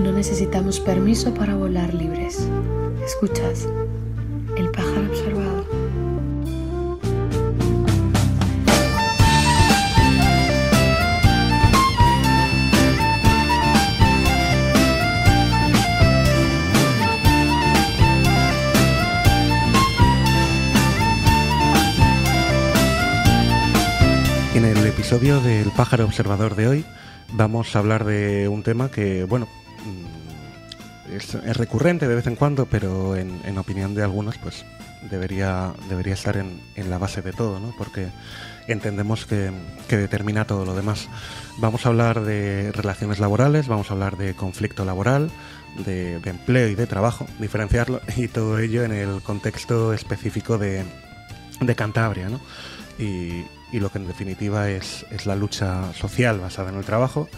No necesitamos permiso para volar libres. ¿Escuchas? El pájaro observador. En el episodio del pájaro observador de hoy vamos a hablar de un tema que, bueno, es recurrente de vez en cuando, pero en opinión de algunos, pues debería estar en la base de todo, ¿no? Porque entendemos que determina todo lo demás. Vamos a hablar de relaciones laborales, vamos a hablar de conflicto laboral, de empleo y de trabajo, diferenciarlo, y todo ello en el contexto específico de Cantabria, ¿no? Y lo que en definitiva es la lucha social basada en el trabajo,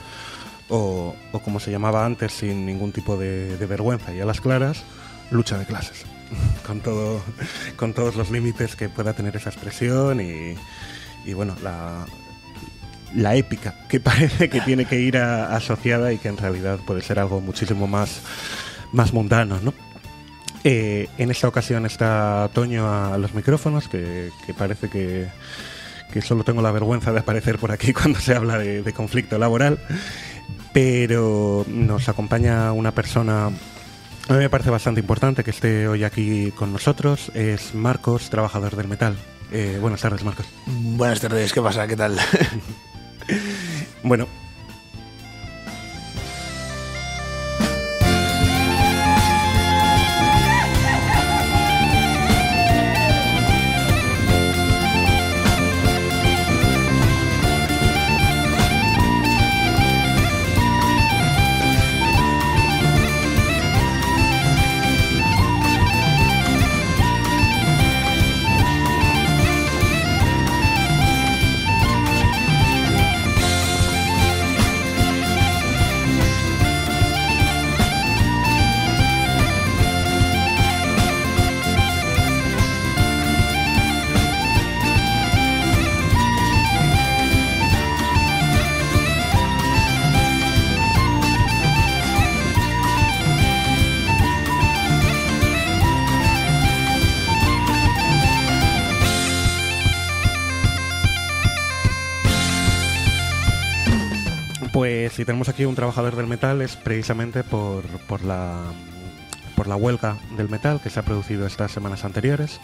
o como se llamaba antes, sin ningún tipo de vergüenza y a las claras, lucha de clases, con todos los límites que pueda tener esa expresión y bueno, la épica que parece que tiene que ir asociada y que en realidad puede ser algo muchísimo más mundano, ¿no? En esta ocasión está Toño a los micrófonos, que parece que solo tengo la vergüenza de aparecer por aquí cuando se habla de conflicto laboral, pero nos acompaña una persona, a mí me parece bastante importante que esté hoy aquí con nosotros. Es Marcos, trabajador del metal. Buenas tardes, Marcos. Buenas tardes, ¿qué pasa? ¿Qué tal? Bueno, pues si tenemos aquí un trabajador del metal es precisamente por la huelga del metal que se ha producido estas semanas anteriores.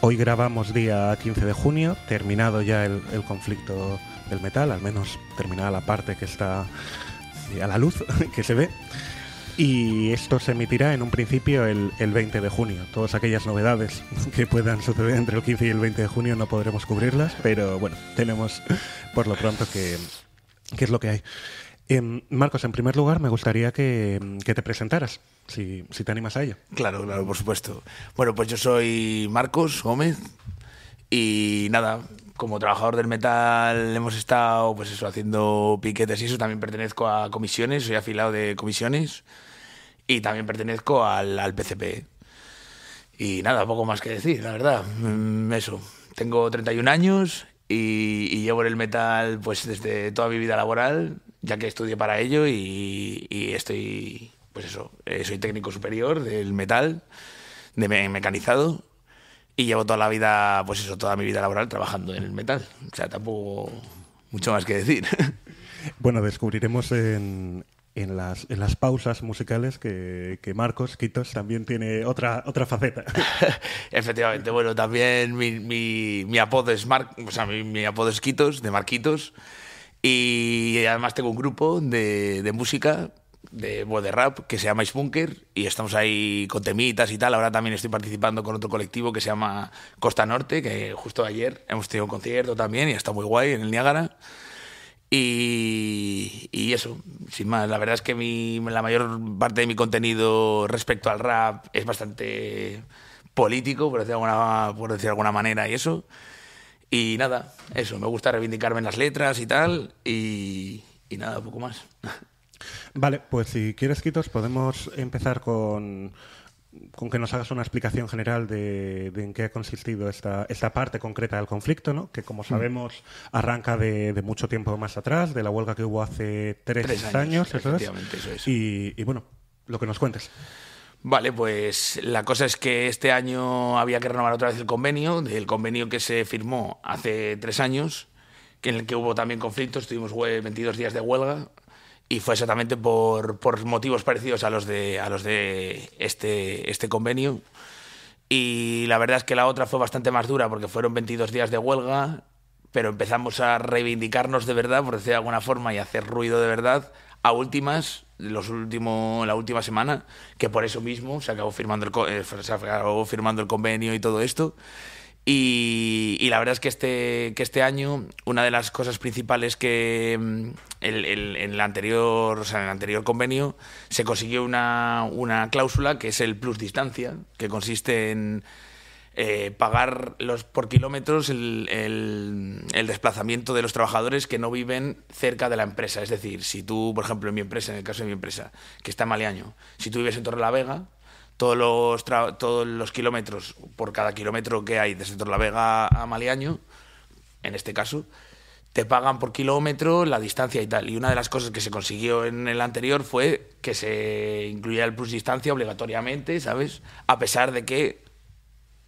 Hoy grabamos día 15 de junio, terminado ya el conflicto del metal, al menos terminada la parte que está a la luz, que se ve. Y esto se emitirá en un principio el 20 de junio. Todas aquellas novedades que puedan suceder entre el 15 y el 20 de junio no podremos cubrirlas, pero bueno, tenemos por lo pronto que es lo que hay. Marcos, en primer lugar, me gustaría que te presentaras, si te animas a ello. Claro, por supuesto. Bueno, pues yo soy Marcos Gómez y nada, como trabajador del metal hemos estado pues eso, haciendo piquetes y eso. También pertenezco a comisiones, soy afiliado de comisiones y también pertenezco al PCP. Y nada, poco más que decir, la verdad. Eso, tengo 31 años y llevo en el metal pues desde toda mi vida laboral, ya que estudié para ello y estoy, pues eso, soy técnico superior del metal, de mecanizado, y llevo toda la vida, pues eso, toda mi vida laboral trabajando en el metal. O sea, tampoco mucho más que decir. Bueno, descubriremos en las pausas musicales que Marcos Quitos también tiene otra faceta. Efectivamente, bueno, también mi apodo es mi apodo es Quitos, de Marquitos. Y además tengo un grupo de música, de rap, que se llama Spunker, y estamos ahí con temitas y tal. Ahora también estoy participando con otro colectivo que se llama Costa Norte, que justo ayer hemos tenido un concierto también y está muy guay en el Niágara. Y eso, sin más, la verdad es que la mayor parte de mi contenido respecto al rap es bastante político, por decir de alguna manera, y eso. Y nada, eso, me gusta reivindicarme en las letras y tal, y nada, poco más. Vale, pues si quieres, Quitos, podemos empezar con que nos hagas una explicación general de en qué ha consistido esta parte concreta del conflicto, ¿no? Que, como sabemos, arranca de mucho tiempo más atrás, de la huelga que hubo hace tres años, efectivamente, eso es. Y bueno, lo que nos cuentes. Vale, pues la cosa es que este año había que renovar otra vez el convenio que se firmó hace 3 años, en el que hubo también conflictos, tuvimos 22 días de huelga y fue exactamente por motivos parecidos a los de este convenio. Y la verdad es que la otra fue bastante más dura porque fueron 22 días de huelga, pero empezamos a reivindicarnos de verdad, por decir de alguna forma, y a hacer ruido de verdad a últimas, la última semana, que por eso mismo se acabó firmando el convenio y todo esto. Y la verdad es que este año una de las cosas principales que en el anterior convenio se consiguió una cláusula que es el plus distancia, que consiste en pagar por kilómetros el desplazamiento de los trabajadores que no viven cerca de la empresa. Es decir, si tú, por ejemplo, en el caso de mi empresa, que está en Maliaño, si tú vives en Torrelavega, todos los kilómetros, por cada kilómetro que hay desde Torrelavega a Maliaño, en este caso, te pagan por kilómetro la distancia y tal. Y una de las cosas que se consiguió en el anterior fue que se incluyera el plus distancia obligatoriamente, ¿sabes? A pesar de que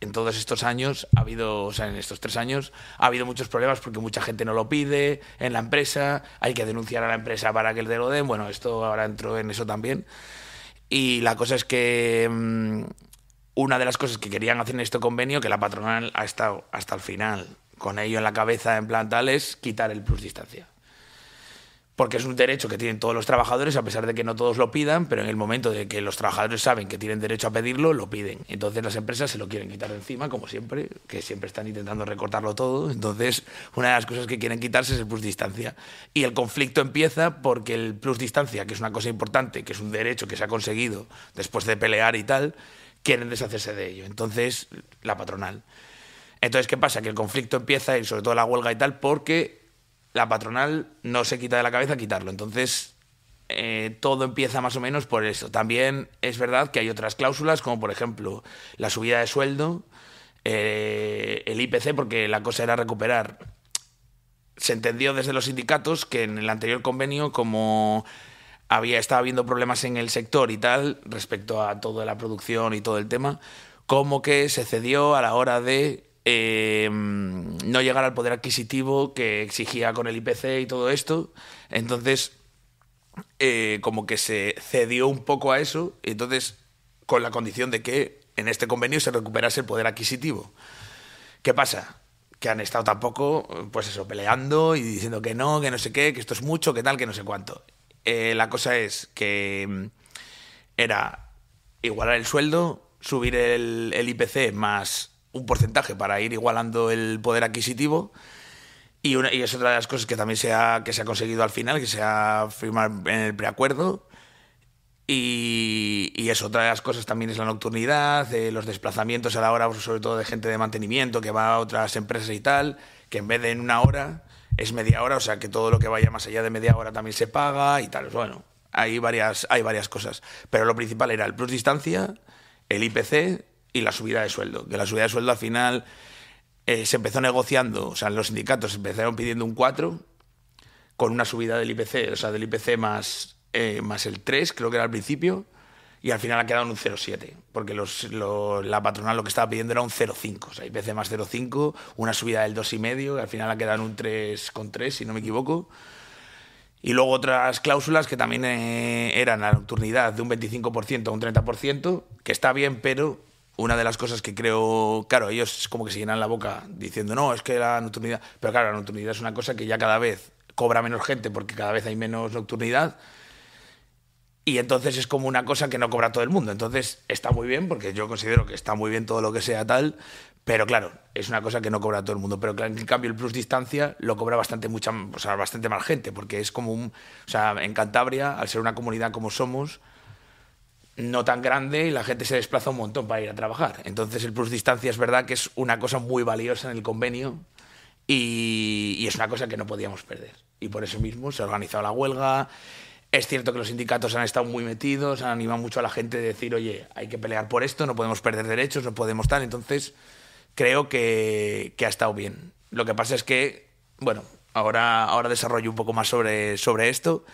en todos estos años en estos 3 años ha habido muchos problemas porque mucha gente no lo pide en la empresa, hay que denunciar a la empresa para que te lo den. Bueno, esto ahora entro en eso también. Y la cosa es que una de las cosas que querían hacer en este convenio, que la patronal ha estado hasta el final con ello en la cabeza, en plan tal, es quitar el plus distancia. Porque es un derecho que tienen todos los trabajadores, a pesar de que no todos lo pidan, pero en el momento de que los trabajadores saben que tienen derecho a pedirlo, lo piden. Entonces las empresas se lo quieren quitar de encima, como siempre, que siempre están intentando recortarlo todo. Entonces, una de las cosas que quieren quitarse es el plus distancia. Y el conflicto empieza porque el plus distancia, que es una cosa importante, que es un derecho que se ha conseguido después de pelear y tal, quieren deshacerse de ello. Entonces, la patronal. Entonces, ¿qué pasa? Que el conflicto empieza, y sobre todo la huelga y tal, porque la patronal no se quita de la cabeza quitarlo. Entonces, todo empieza más o menos por eso. También es verdad que hay otras cláusulas, como por ejemplo la subida de sueldo, el IPC, porque la cosa era recuperar. Se entendió desde los sindicatos que en el anterior convenio, como estaba habiendo problemas en el sector y tal, respecto a toda la producción y todo el tema, como que se cedió a la hora de no llegar al poder adquisitivo que exigía con el IPC y todo esto. Entonces, como que se cedió un poco a eso, entonces con la condición de que en este convenio se recuperase el poder adquisitivo. ¿Qué pasa? Que han estado tampoco, pues eso, peleando y diciendo que no sé qué, que esto es mucho, que tal, que no sé cuánto. La cosa es que era igualar el sueldo, subir el IPC más un porcentaje para ir igualando el poder adquisitivo, y es otra de las cosas que también se ha conseguido al final, que se ha firmado en el preacuerdo. Y es otra de las cosas también, es la nocturnidad, los desplazamientos a la hora, sobre todo de gente de mantenimiento que va a otras empresas y tal, que en vez de en 1 hora es media hora, o sea que todo lo que vaya más allá de media hora también se paga y tal. Bueno, hay varias cosas, pero lo principal era el plus distancia, el IPC y la subida de sueldo, que la subida de sueldo al final se empezó negociando, o sea, los sindicatos empezaron pidiendo un 4 con una subida del IPC, o sea, del IPC más el 3, creo que era al principio, y al final ha quedado en un 0,7, porque la patronal lo que estaba pidiendo era un 0,5, o sea, IPC más 0,5, una subida del 2,5, que al final ha quedado en un 3,3, si no me equivoco. Y luego otras cláusulas que también eran la nocturnidad de un 25% a un 30%, que está bien, pero una de las cosas que creo, claro, ellos como que se llenan la boca diciendo no, es que la nocturnidad, pero claro, la nocturnidad es una cosa que ya cada vez cobra menos gente porque cada vez hay menos nocturnidad, y entonces es como una cosa que no cobra todo el mundo. Entonces está muy bien, porque yo considero que está muy bien todo lo que sea tal, pero claro, es una cosa que no cobra todo el mundo. Pero en cambio el plus distancia lo cobra bastante más gente, porque es como o sea, en Cantabria, al ser una comunidad como somos, no tan grande, y la gente se desplaza un montón para ir a trabajar. Entonces el plus distancia es verdad que es una cosa muy valiosa en el convenio, y es una cosa que no podíamos perder. Y por eso mismo se ha organizado la huelga. Es cierto que los sindicatos han estado muy metidos, han animado mucho a la gente de decir, oye, hay que pelear por esto, no podemos perder derechos, no podemos tal. Entonces creo que ha estado bien. Lo que pasa es que, bueno, ahora desarrollo un poco más sobre esto,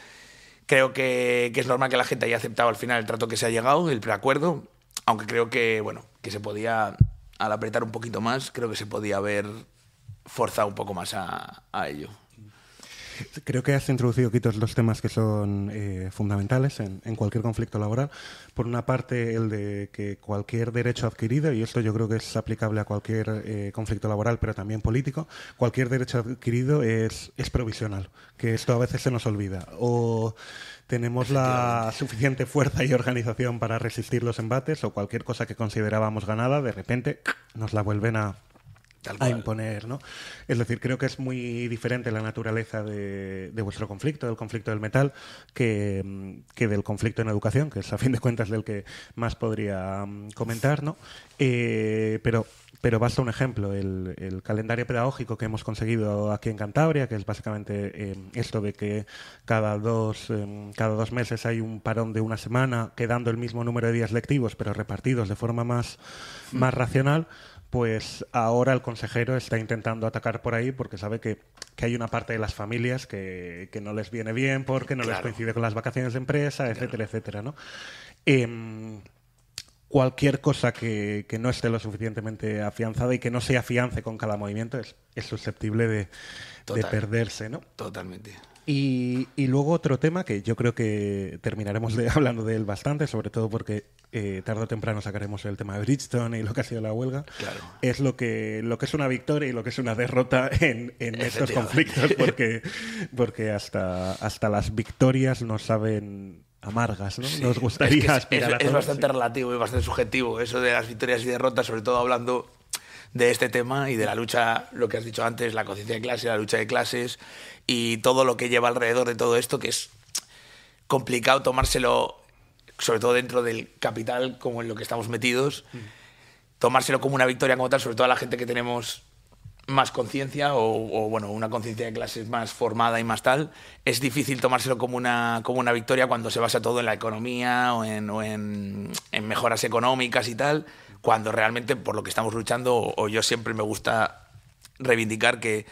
Creo que es normal que la gente haya aceptado al final el trato que se ha llegado, el preacuerdo, aunque creo que, bueno, que se podía, al apretar un poquito más, creo que se podía haber forzado un poco más a ello. Creo que has introducido, Quito, dos temas que son fundamentales en cualquier conflicto laboral. Por una parte, el de que cualquier derecho adquirido, y esto yo creo que es aplicable a cualquier conflicto laboral, pero también político, cualquier derecho adquirido es provisional, que esto a veces se nos olvida. O tenemos la suficiente fuerza y organización para resistir los embates, o cualquier cosa que considerábamos ganada, de repente nos la vuelven a imponer, ¿no? Es decir, creo que es muy diferente la naturaleza de vuestro conflicto, del conflicto del metal, que del conflicto en educación, que es a fin de cuentas del que más podría comentar, ¿no? Pero basta un ejemplo, el calendario pedagógico que hemos conseguido aquí en Cantabria, que es básicamente esto de que cada dos meses hay un parón de una semana, quedando el mismo número de días lectivos, pero repartidos de forma más racional. Pues ahora el consejero está intentando atacar por ahí porque sabe que hay una parte de las familias que no les viene bien porque no les coincide con las vacaciones de empresa, etcétera, etcétera, ¿no? Cualquier cosa que no esté lo suficientemente afianzada y que no se afiance con cada movimiento es susceptible de perderse, ¿no? Totalmente. Y luego otro tema que yo creo que terminaremos hablando de él bastante, sobre todo porque tarde o temprano sacaremos el tema de Bridgestone y lo que ha sido la huelga, es lo que es una victoria y lo que es una derrota en estos conflictos, porque hasta las victorias nos saben amargas, ¿no? Sí, nos gustaría aspirar a todo. Es bastante relativo y bastante subjetivo eso de las victorias y derrotas, sobre todo hablando de este tema y de la lucha, lo que has dicho antes, la conciencia de clase, la lucha de clases y todo lo que lleva alrededor de todo esto, que es complicado tomárselo, sobre todo dentro del capital, como en lo que estamos metidos, tomárselo como una victoria como tal, sobre todo a la gente que tenemos más conciencia o bueno, una conciencia de clases más formada y más tal, es difícil tomárselo como una victoria cuando se basa todo en la economía o en mejoras económicas y tal, cuando realmente por lo que estamos luchando, o yo siempre me gusta reivindicar que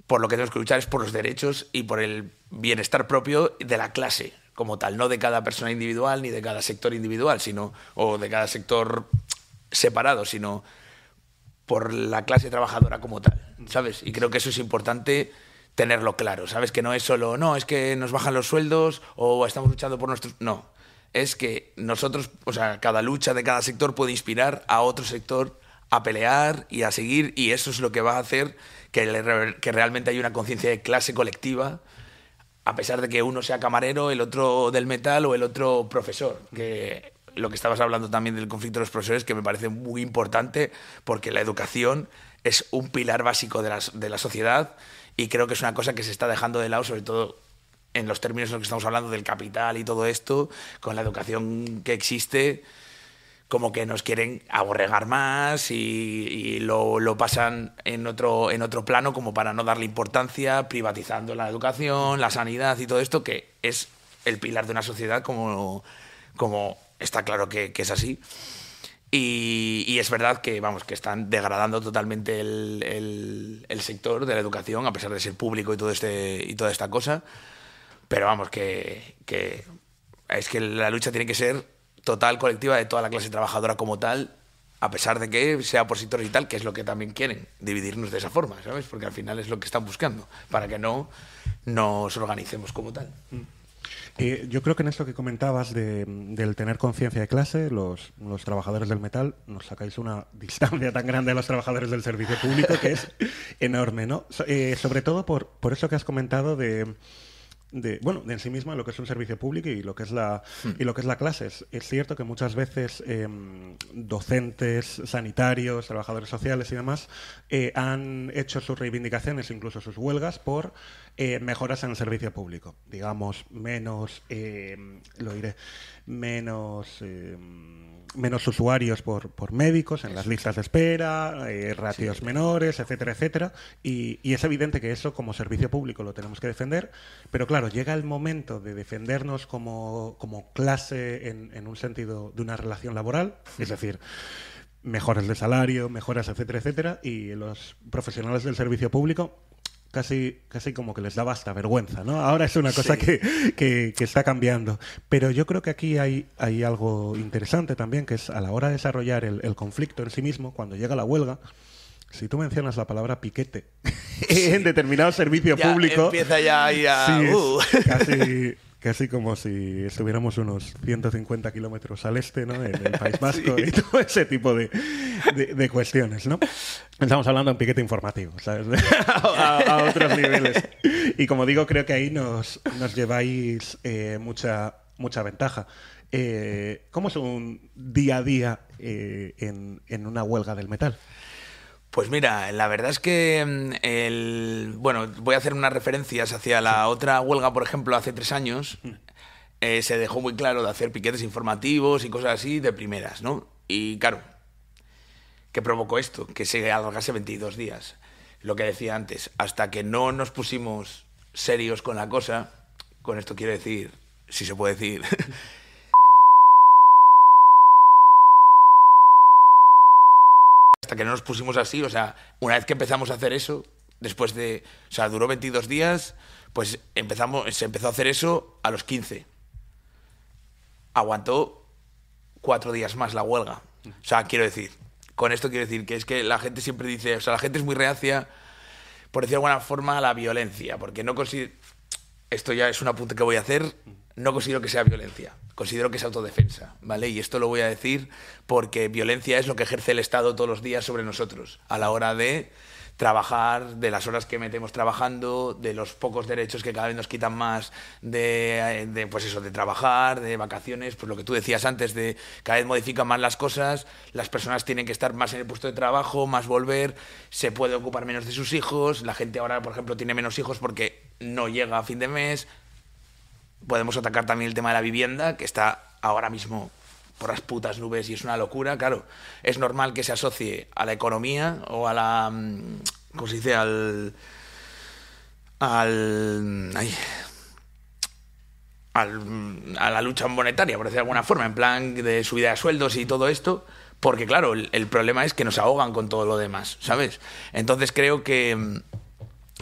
por lo que tenemos que luchar es por los derechos y por el bienestar propio de la clase como tal, no de cada persona individual ni de cada sector individual, o de cada sector separado, sino por la clase trabajadora como tal, ¿sabes? Y creo que eso es importante tenerlo claro, ¿sabes? Que no es solo, no, es que nos bajan los sueldos o estamos luchando por nuestros... No, es que nosotros, o sea, cada lucha de cada sector puede inspirar a otro sector a pelear y a seguir, y eso es lo que va a hacer que realmente haya una conciencia de clase colectiva, a pesar de que uno sea camarero, el otro del metal o el otro profesor, que lo que estabas hablando también del conflicto de los profesores, que me parece muy importante, porque la educación es un pilar básico de la sociedad y creo que es una cosa que se está dejando de lado, sobre todo en los términos en los que estamos hablando del capital y todo esto, con la educación que existe, como que nos quieren aborregar más y lo pasan en otro plano como para no darle importancia, privatizando la educación, la sanidad y todo esto, que es el pilar de una sociedad como está claro que es así. Y es verdad que, vamos, que están degradando totalmente el sector de la educación, a pesar de ser público y toda esta cosa. Pero vamos, que es que la lucha tiene que ser total, colectiva, de toda la clase trabajadora como tal, a pesar de que sea por sectores y tal, que es lo que también quieren, dividirnos de esa forma, ¿sabes? Porque al final es lo que están buscando, para que no nos organicemos como tal. Yo creo que en esto que comentabas del tener conciencia de clase, los trabajadores del metal, nos sacáis una distancia tan grande a los trabajadores del servicio público que es enorme, ¿no? Sobre todo por eso que has comentado de en sí misma lo que es un servicio público y lo que es la clase. Es cierto que muchas veces docentes, sanitarios, trabajadores sociales y demás han hecho sus reivindicaciones, incluso sus huelgas, por mejoras en el servicio público. Digamos, menos usuarios por médicos en las listas de espera, ratios menores, etcétera, etcétera. Y es evidente que eso como servicio público lo tenemos que defender, pero claro, llega el momento de defendernos como clase en un sentido de una relación laboral, es decir, mejoras de salario, mejoras, etcétera, etcétera, y los profesionales del servicio público casi como que les daba hasta vergüenza, ¿no? Ahora es una cosa que está cambiando. Pero yo creo que aquí hay algo interesante también, que es a la hora de desarrollar el conflicto en sí mismo, cuando llega la huelga, si tú mencionas la palabra piquete en determinado servicio ya público... Empieza ya ahí a... Sí, casi como si estuviéramos unos 150 kilómetros al este, ¿no? En el País Vasco y todo ese tipo de cuestiones, ¿no? Estamos hablando de un piquete informativo, ¿sabes? a otros niveles. Y como digo, creo que ahí nos lleváis mucha ventaja. ¿Cómo es un día a día en una huelga del metal? Pues mira, la verdad es que bueno, voy a hacer unas referencias hacia la otra huelga, por ejemplo, hace 3 años. Se dejó muy claro de hacer piquetes informativos y cosas así de primeras, ¿no? Y claro, ¿qué provocó esto? Que se alargase 22 días. Lo que decía antes, hasta que no nos pusimos serios con la cosa, con esto quiero decir, si se puede decir... Hasta que no nos pusimos así, o sea, una vez que empezamos a hacer eso, después de, o sea, duró 22 días, pues se empezó a hacer eso a los 15. Aguantó 4 días más la huelga. O sea, con esto quiero decir que es que la gente siempre dice, o sea, la gente es muy reacia, por decir de alguna forma, a la violencia, porque no considero, esto ya es un apunte que voy a hacer, no considero que sea violencia, considero que es autodefensa, ¿vale? Y esto lo voy a decir porque violencia es lo que ejerce el Estado todos los días sobre nosotros, a la hora de trabajar, de las horas que metemos trabajando, de los pocos derechos que cada vez nos quitan más pues eso, de trabajar, de vacaciones, pues lo que tú decías antes, de cada vez modifican más las cosas, las personas tienen que estar más en el puesto de trabajo, más volver, se puede ocupar menos de sus hijos, la gente ahora, por ejemplo, tiene menos hijos porque no llega a fin de mes. Podemos atacar también el tema de la vivienda, que está ahora mismo por las putas nubes y es una locura. Claro, es normal que se asocie a la economía o a la... ¿Cómo se dice? A la lucha monetaria, por decir de alguna forma, en plan de subida de sueldos y todo esto, porque claro, el problema es que nos ahogan con todo lo demás, ¿sabes? Entonces creo que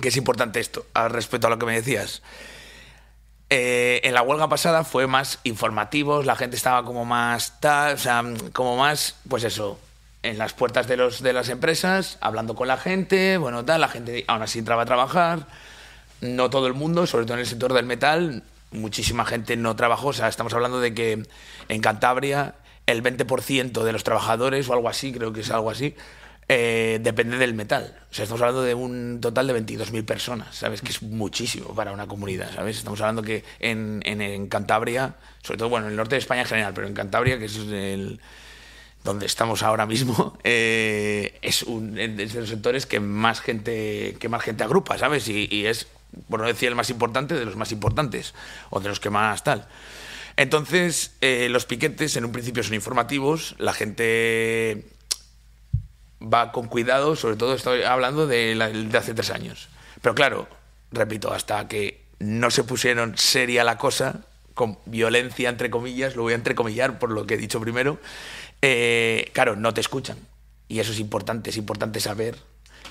es importante esto, al respecto a lo que me decías. En la huelga pasada fue más informativos, la gente estaba como más tal, o sea, como más, pues eso, en las puertas de las empresas, hablando con la gente, bueno, tal, la gente aún así entraba a trabajar, no todo el mundo, sobre todo en el sector del metal, muchísima gente no trabajó, o sea, estamos hablando de que en Cantabria el 20% de los trabajadores, o algo así, creo que es algo así, depende del metal. O sea, estamos hablando de un total de 22.000 personas, ¿sabes? Que es muchísimo para una comunidad, ¿sabes? Estamos hablando que en Cantabria, sobre todo, bueno, en el norte de España en general, pero en Cantabria, que es donde estamos ahora mismo, es de los sectores que más gente agrupa, ¿sabes? Y es, por no decir el más importante, de los más importantes, o de los que más tal. Entonces, los piquetes en un principio son informativos, la gente va con cuidado, sobre todo estoy hablando de hace 3 años. Pero claro, repito, hasta que no se pusieron seria la cosa, con violencia, entre comillas, lo voy a entrecomillar por lo que he dicho primero, claro, no te escuchan. Y eso es importante saber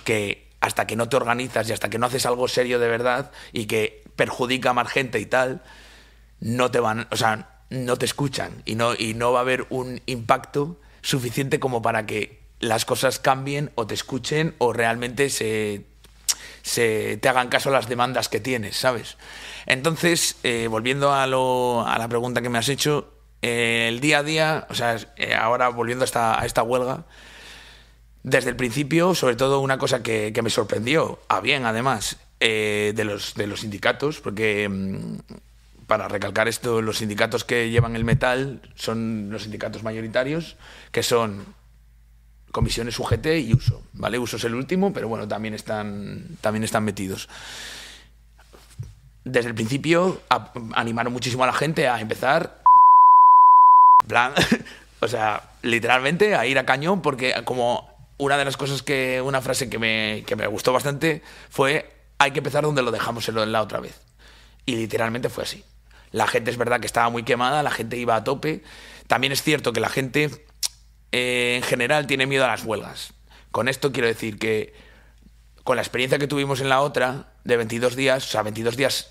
que hasta que no te organizas y hasta que no haces algo serio de verdad y que perjudica a más gente y tal, no te escuchan y no va a haber un impacto suficiente como para que las cosas cambien o te escuchen o realmente se te hagan caso a las demandas que tienes, ¿sabes? Entonces, volviendo a la pregunta que me has hecho, el día a día, o sea, ahora volviendo a esta huelga, desde el principio, sobre todo una cosa que me sorprendió, a bien además, de los sindicatos, porque para recalcar esto, los sindicatos que llevan el metal son los sindicatos mayoritarios, que son Comisiones UGT y Uso, ¿vale? Uso es el último, pero bueno, también están metidos. Desde el principio animaron muchísimo a la gente a empezar, en plan, o sea, literalmente a ir a cañón, porque como una de las cosas una frase que me gustó bastante fue: hay que empezar donde lo dejamos la otra vez. Y literalmente fue así. La gente, es verdad que estaba muy quemada, la gente iba a tope. También es cierto que la gente en general tiene miedo a las huelgas. Con esto quiero decir que con la experiencia que tuvimos en la otra, de 22 días, o sea, 22 días,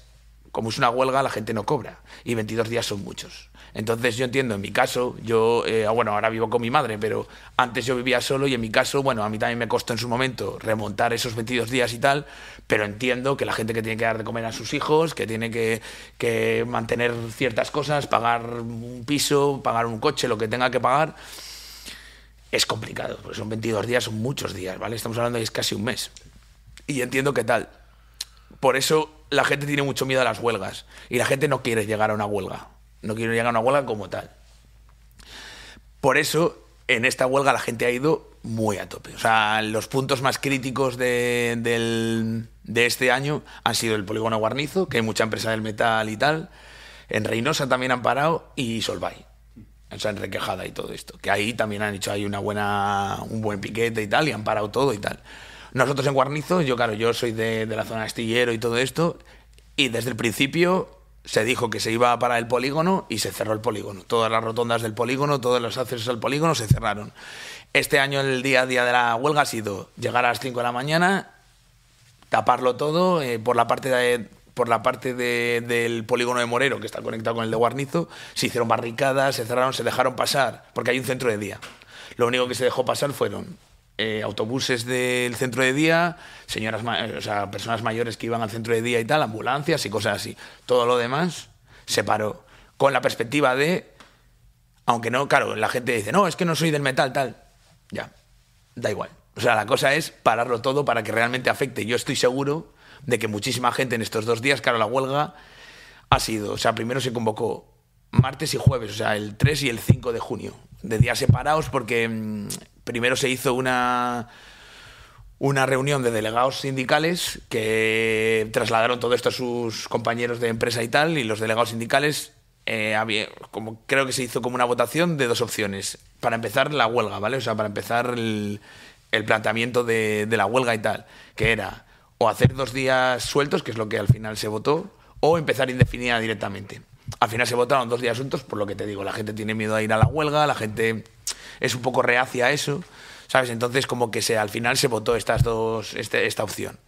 como es una huelga, la gente no cobra, y 22 días son muchos. Entonces yo entiendo, en mi caso, yo, bueno, ahora vivo con mi madre, pero antes yo vivía solo y en mi caso, bueno, a mí también me costó en su momento remontar esos 22 días y tal, pero entiendo que la gente que tiene que dar de comer a sus hijos, que tiene que mantener ciertas cosas, pagar un piso, pagar un coche, lo que tenga que pagar, es complicado, porque son 22 días, son muchos días, ¿vale? Estamos hablando de casi un mes. Y entiendo qué tal. Por eso la gente tiene mucho miedo a las huelgas y la gente no quiere llegar a una huelga. No quiere llegar a una huelga como tal. Por eso, en esta huelga la gente ha ido muy a tope. O sea, los puntos más críticos de este año han sido el polígono Guarnizo, que hay mucha empresa del metal y tal. En Reynosa también han parado y Solvay. O sea, en Requejada y todo esto. Que ahí también han hecho ahí un buen piquete y tal, y han parado todo y tal. Nosotros en Guarnizo, yo soy de la zona de Astillero y todo esto, y desde el principio se dijo que se iba a parar el polígono y se cerró el polígono. Todas las rotondas del polígono, todos los accesos al polígono se cerraron. Este año el día a día de la huelga ha sido llegar a las 5 de la mañana, taparlo todo por la parte del polígono de Morero, que está conectado con el de Guarnizo. Se hicieron barricadas, se cerraron, se dejaron pasar, porque hay un centro de día. Lo único que se dejó pasar fueron autobuses del centro de día, personas mayores que iban al centro de día y tal, ambulancias y cosas así. Todo lo demás se paró, con la perspectiva de, aunque no, claro, la gente dice, no, es que no soy del metal, tal. Ya, da igual. O sea, la cosa es pararlo todo para que realmente afecte. Yo estoy seguro de que muchísima gente en estos 2 días, claro, la huelga ha sido, o sea, primero se convocó martes y jueves, o sea, el 3 y el 5 de junio, de días separados, porque primero se hizo una reunión de delegados sindicales que trasladaron todo esto a sus compañeros de empresa y tal, y los delegados sindicales, creo que se hizo como una votación de 2 opciones, para empezar la huelga, ¿vale? O sea, para empezar el planteamiento de la huelga y tal, que era o hacer 2 días sueltos, que es lo que al final se votó, o empezar indefinida directamente. Al final se votaron 2 días sueltos, por lo que te digo, la gente tiene miedo a ir a la huelga, la gente es un poco reacia a eso, ¿sabes? Entonces como que al final se votó esta opción.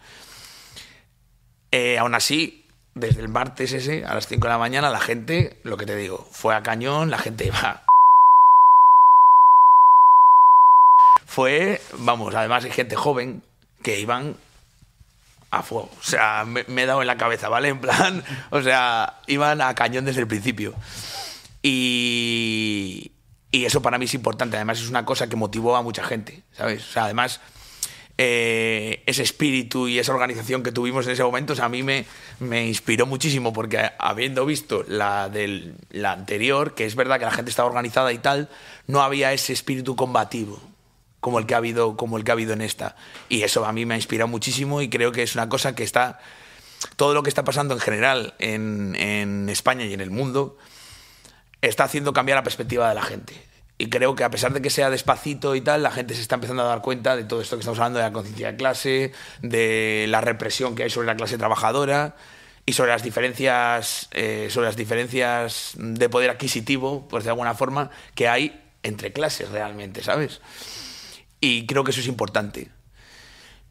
Aún así, desde el martes ese, a las 5 de la mañana, la gente, lo que te digo, fue a cañón, la gente iba... Además hay gente joven que iban a fuego. O sea, me he dado en la cabeza, ¿vale? En plan, o sea, iban a cañón desde el principio. Y eso para mí es importante. Además es una cosa que motivó a mucha gente, ¿sabes? O sea, además ese espíritu y esa organización que tuvimos en ese momento, o sea, a mí me inspiró muchísimo, porque habiendo visto la anterior, que es verdad que la gente estaba organizada y tal, no había ese espíritu combativo como el que ha habido en esta. Y eso a mí me ha inspirado muchísimo, y creo que es una cosa que está... Todo lo que está pasando en general en España y en el mundo está haciendo cambiar la perspectiva de la gente. Y creo que a pesar de que sea despacito y tal, la gente se está empezando a dar cuenta de todo esto que estamos hablando, de la conciencia de clase, de la represión que hay sobre la clase trabajadora y sobre las diferencias de poder adquisitivo, pues de alguna forma, que hay entre clases realmente, ¿sabes? Y creo que eso es importante.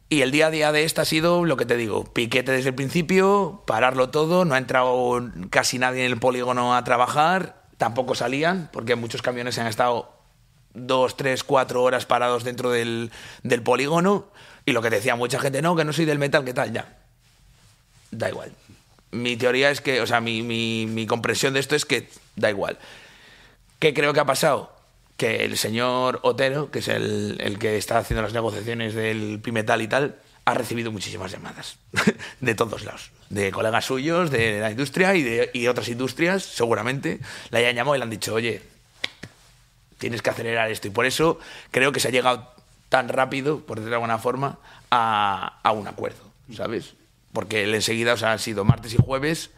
Y el día a día de esta ha sido, lo que te digo, piquete desde el principio, pararlo todo, no ha entrado casi nadie en el polígono a trabajar, tampoco salían, porque muchos camiones han estado 2, 3, 4 horas parados dentro del polígono, y lo que te decía mucha gente, no, que no soy del metal, ¿qué tal? Ya, da igual. Mi teoría es que, o sea, mi comprensión de esto es que da igual. ¿Qué creo que ha pasado? Que el señor Otero, que es el que está haciendo las negociaciones del Pimetal y tal, ha recibido muchísimas llamadas de todos lados, de colegas suyos, de la industria y otras industrias, seguramente, le hayan llamado y le han dicho, oye, tienes que acelerar esto. Y por eso creo que se ha llegado tan rápido, por decirlo de alguna forma, a un acuerdo, ¿sabes? Porque enseguida, o sea, han sido martes y jueves.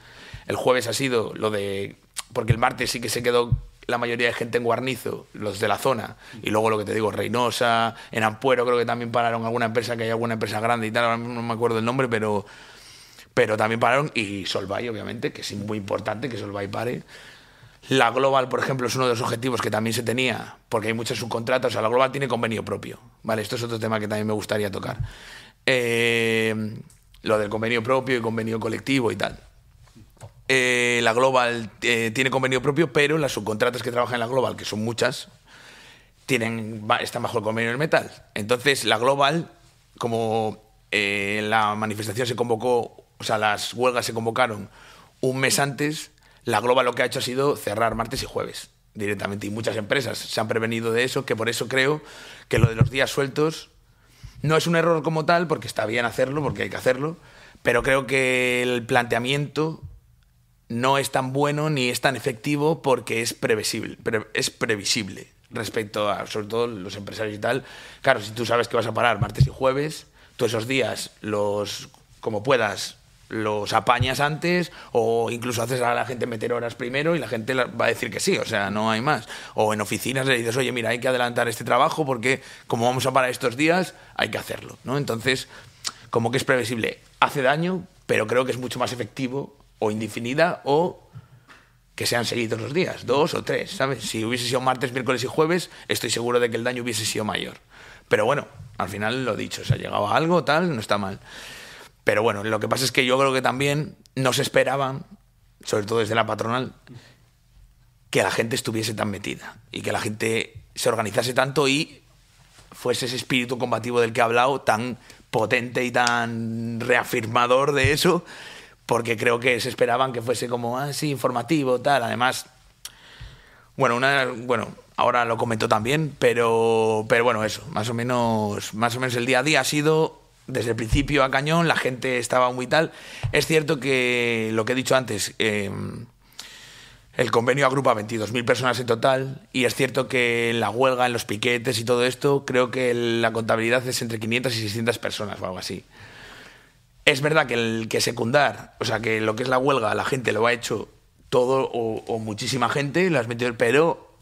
El jueves ha sido lo de... Porque el martes sí que se quedó la mayoría de gente en Guarnizo, los de la zona, y luego lo que te digo, Reynosa, en Ampuero creo que también pararon alguna empresa, que hay alguna empresa grande y tal, ahora mismo no me acuerdo el nombre, pero también pararon, y Solvay, obviamente, que es muy importante que Solvay pare. La Global, por ejemplo, es uno de los objetivos que también se tenía, porque hay muchas subcontratas, o sea, la Global tiene convenio propio, ¿vale? Esto es otro tema que también me gustaría tocar. lo del convenio propio y convenio colectivo y tal. La Global tiene convenio propio, pero las subcontratas que trabajan en la Global, que son muchas, están bajo el convenio del metal. Entonces, la Global, como la manifestación se convocó, o sea, las huelgas se convocaron un mes antes, la Global lo que ha hecho ha sido cerrar martes y jueves directamente. Y muchas empresas se han prevenido de eso, que por eso creo que lo de los días sueltos no es un error como tal, porque está bien hacerlo, porque hay que hacerlo, pero creo que el planteamiento no es tan bueno ni es tan efectivo porque es previsible respecto a, sobre todo, los empresarios y tal. Claro, si tú sabes que vas a parar martes y jueves, tú esos días, como puedas, los apañas antes, o incluso haces a la gente meter horas primero y la gente va a decir que sí, o sea, no hay más. O en oficinas le dices, oye, mira, hay que adelantar este trabajo porque como vamos a parar estos días, hay que hacerlo, ¿no? Entonces, como que es previsible. Hace daño, pero creo que es mucho más efectivo o indefinida o que sean seguidos los días, 2 o 3, ¿sabes? Si hubiese sido martes, miércoles y jueves, estoy seguro de que el daño hubiese sido mayor. Pero bueno, al final lo dicho, se ha llegado a algo, tal, no está mal. Pero bueno, lo que pasa es que yo creo que también no se esperaban, sobre todo desde la patronal, que la gente estuviese tan metida y que la gente se organizase tanto y fuese ese espíritu combativo del que he hablado tan potente y tan reafirmador de eso, porque creo que se esperaban que fuese como, sí, informativo, tal. Además, bueno, ahora lo comento también, pero bueno, eso, más o menos el día a día ha sido, desde el principio a cañón, la gente estaba muy tal. Es cierto que, lo que he dicho antes, el convenio agrupa a 22.000 personas en total, y es cierto que en la huelga, en los piquetes y todo esto, creo que la contabilidad es entre 500 y 600 personas o algo así. Es verdad que secundar, o sea, que lo que es la huelga, la gente lo ha hecho todo o muchísima gente, lo has metido, pero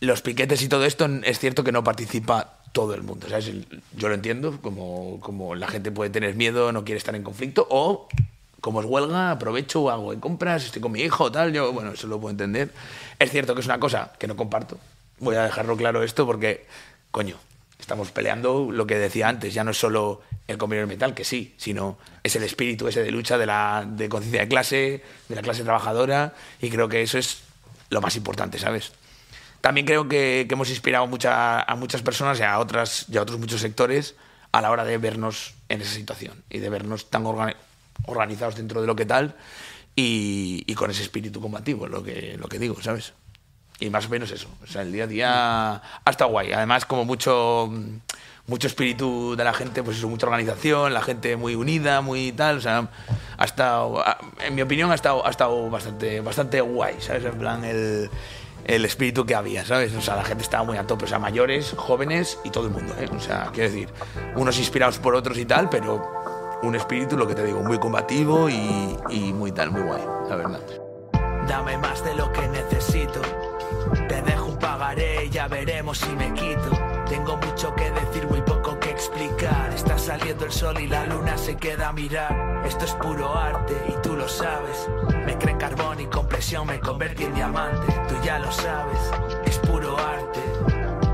los piquetes y todo esto es cierto que no participa todo el mundo, ¿sabes? Yo lo entiendo, como la gente puede tener miedo, no quiere estar en conflicto, o como es huelga, aprovecho, hago de compras, estoy con mi hijo, tal, bueno, eso lo puedo entender. Es cierto que es una cosa que no comparto, voy a dejarlo claro esto porque, coño, estamos peleando lo que decía antes, ya no es solo el convenio del metal, que sí, sino es el espíritu ese de lucha, de conciencia de clase, de la clase trabajadora, y creo que eso es lo más importante, ¿sabes? También creo que hemos inspirado a muchas personas y a otros muchos sectores a la hora de vernos en esa situación y de vernos tan organizados dentro de lo que tal y con ese espíritu combativo, lo que digo, ¿sabes? Y más o menos eso. O sea, el día a día ha estado guay. Además, como mucho espíritu de la gente, pues eso, mucha organización, la gente muy unida, muy tal. O sea, ha estado, en mi opinión, ha estado bastante guay, ¿sabes? En plan, el espíritu que había, ¿sabes? O sea, la gente estaba muy a tope. O sea, mayores, jóvenes y todo el mundo, ¿eh? O sea, quiero decir, unos inspirados por otros y tal, pero un espíritu, lo que te digo, muy combativo y muy tal, muy guay, la verdad. Dame más de lo que necesito. Te dejo un pagaré y ya veremos si me quito. Tengo mucho que decir, muy poco que explicar. Está saliendo el sol y la luna se queda a mirar. Esto es puro arte y tú lo sabes. Me creen carbón y con presión me convertí en diamante. Tú ya lo sabes, es puro arte.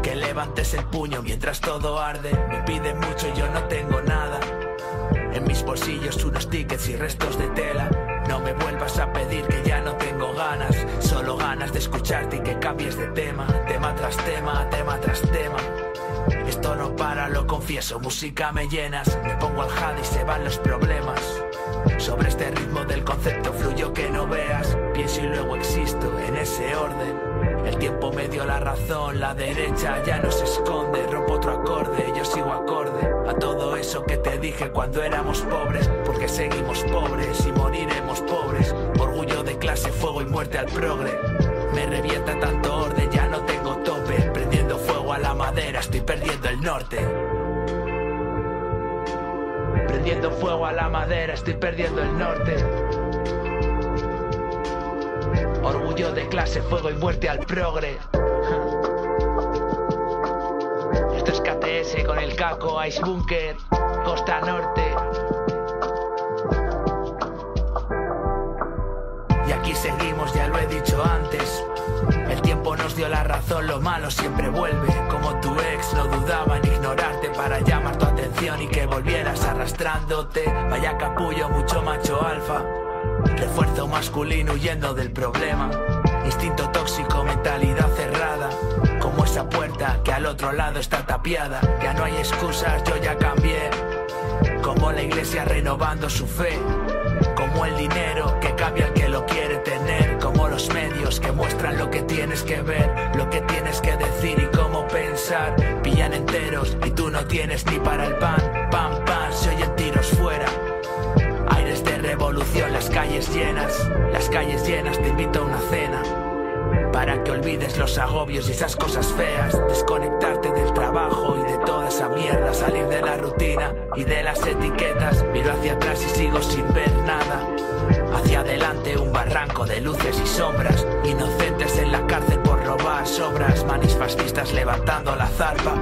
Que levantes el puño mientras todo arde. Me piden mucho y yo no tengo nada. En mis bolsillos unos tickets y restos de tela. No me vuelvas a pedir que ya no tengo ganas. Solo ganas de escucharte y que cambies de tema. Tema tras tema, tema tras tema. Esto no para, lo confieso, música me llenas. Me pongo al jade y se van los problemas. Sobre este ritmo del concepto fluyo que no veas. Pienso y luego existo en ese orden. El tiempo me dio la razón, la derecha ya no se esconde. Rompo otro acorde, yo sigo acorde a todo eso que te dije cuando éramos pobres. Porque seguimos pobres y moriremos pobres. Orgullo de clase, fuego y muerte al progre. Me revienta tanto orden, ya no tengo tope. Prendiendo fuego a la madera, estoy perdiendo el norte. Prendiendo fuego a la madera, estoy perdiendo el norte. Orgullo de clase, fuego y muerte al progre. Esto es KTS con el Caco, Ice Bunker, Costa Norte. Y aquí seguimos, ya lo he dicho antes. El tiempo nos dio la razón, lo malo siempre vuelve. Como tu ex no dudaba en ignorarte para llamar tu atención y que volvieras a arrastrándote. Vaya capullo, mucho macho alfa. Refuerzo masculino huyendo del problema. Instinto tóxico, mentalidad cerrada. Como esa puerta que al otro lado está tapiada. Ya no hay excusas, yo ya cambié. Como la iglesia renovando su fe. Como el dinero que cambia al que lo quiere tener. Como los medios que muestran lo que tienes que ver, lo que tienes que decir y cómo pensar. Pillan enteros y tú no tienes ni para el pan. Pam, pam, se oyen tiros fuera. Aires de revolución, las calles llenas. Las calles llenas, te invito a una cena. Para que olvides los agobios y esas cosas feas. Desconectarte del trabajo y de toda esa mierda. Salir de la rutina y de las etiquetas. Miro hacia atrás y sigo sin ver nada. Hacia adelante un barranco de luces y sombras. Inocentes en la cárcel por robar sobras. Manis fascistas levantando la zarpa.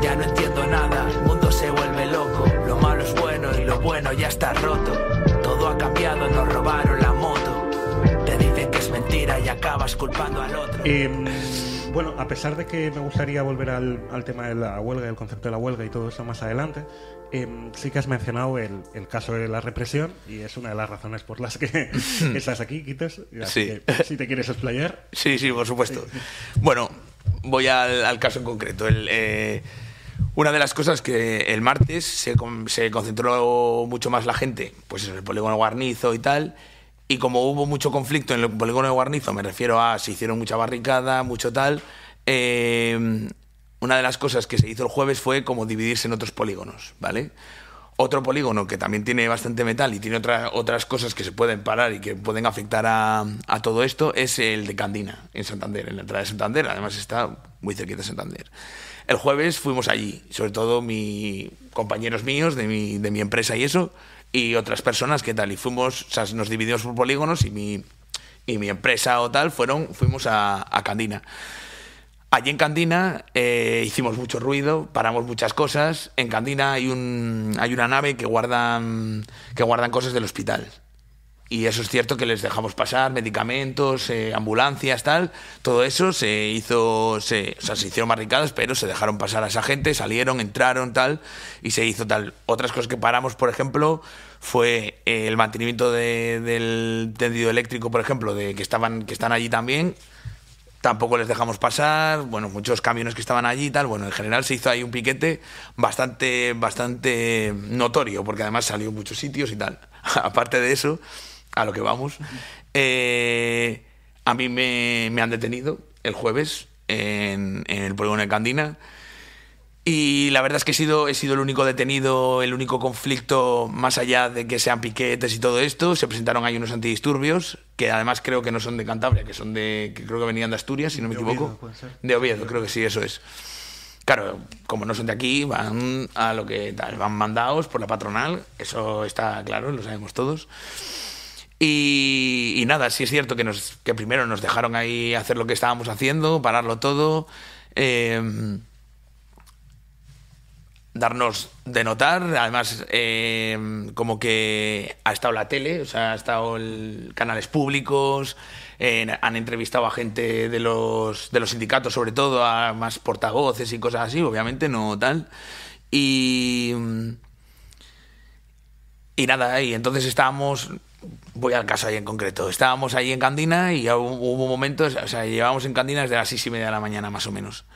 Ya no entiendo nada, el mundo se vuelve loco. Lo malo es bueno y lo bueno ya está roto. Todo ha cambiado, nos robaron la moto. Te dicen que es mentira y acabas culpando al otro. Bueno, a pesar de que me gustaría volver al tema de la huelga, el concepto de la huelga y todo eso más adelante, sí que has mencionado el caso de la represión y es una de las razones por las que estás aquí, Quitos. Sí. Que, si te quieres explayar. Sí, por supuesto. Bueno, voy al caso en concreto. Una de las cosas que el martes se concentró mucho más la gente, pues en el polígono Guarnizo y tal. Y como hubo mucho conflicto en el polígono de Guarnizo, me refiero a se hicieron mucha barricada, mucho tal, una de las cosas que se hizo el jueves fue como dividirse en otros polígonos, ¿vale? Otro polígono que también tiene bastante metal y tiene otras cosas que se pueden parar y que pueden afectar a todo esto es el de Candina, en Santander, en la entrada de Santander, además está muy cerquita de Santander. El jueves fuimos allí, sobre todo compañeros míos de mi empresa y eso, y otras personas que tal, y fuimos, o sea, nos dividimos por polígonos y mi empresa o tal fuimos a Candina. Allí en Candina hicimos mucho ruido, paramos muchas cosas. En Candina hay una nave que guardan cosas del hospital. Y eso es cierto que les dejamos pasar, medicamentos, ambulancias, tal. Todo eso se hicieron barricadas, pero se dejaron pasar a esa gente, salieron, entraron, tal, y se hizo tal. Otras cosas que paramos, por ejemplo, fue el mantenimiento del tendido eléctrico, por ejemplo, que están allí también. Tampoco les dejamos pasar, bueno, muchos camiones que estaban allí y tal. Bueno, en general se hizo ahí un piquete bastante notorio, porque además salió en muchos sitios y tal. Aparte de eso, a lo que vamos, a mí me han detenido el jueves en el polígono de Candina. Y la verdad es que he sido el único detenido, el único conflicto, más allá de que sean piquetes y todo esto. Se presentaron ahí unos antidisturbios, que además creo que no son de Cantabria, que creo que venían de Asturias, si no me equivoco. Oviedo, ¿puede ser? De Oviedo, creo que sí, eso es. Claro, como no son de aquí, van a lo que tal, van mandados por la patronal, eso está claro, lo sabemos todos. Y nada, sí es cierto que primero nos dejaron ahí hacer lo que estábamos haciendo, pararlo todo, darnos de notar, además como que ha estado la tele, o sea, ha estado canales públicos, han entrevistado a gente de los sindicatos, sobre todo a más portavoces y cosas así, obviamente no tal, y nada, y entonces voy al caso ahí en concreto, estábamos ahí en Candina y hubo momentos, o sea, llevábamos en Candina desde las 6:30 de la mañana más o menos.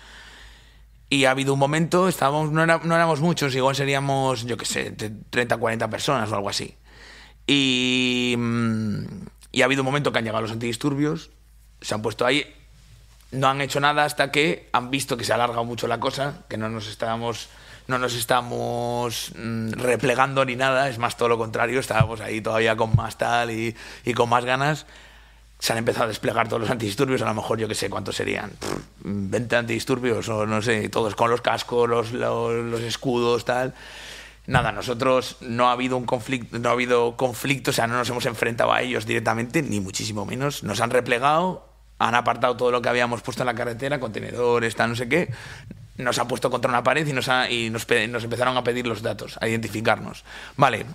Y ha habido un momento, no éramos muchos, igual seríamos, yo qué sé, 30, 40 personas o algo así. Y ha habido un momento que han llegado los antidisturbios, se han puesto ahí, no han hecho nada hasta que han visto que se ha alargado mucho la cosa, que no nos estamos replegando ni nada, es más todo lo contrario, estábamos ahí todavía con más tal y con más ganas. Se han empezado a desplegar todos los antidisturbios, a lo mejor yo que sé cuántos serían, 20 antidisturbios o no sé, todos con los cascos, los escudos, tal. Nada, nosotros no ha habido conflicto, o sea, no nos hemos enfrentado a ellos directamente, ni muchísimo menos. Nos han replegado, han apartado todo lo que habíamos puesto en la carretera, contenedores, tal, no sé qué. Nos han puesto contra una pared y nos empezaron a pedir los datos, a identificarnos. Vale,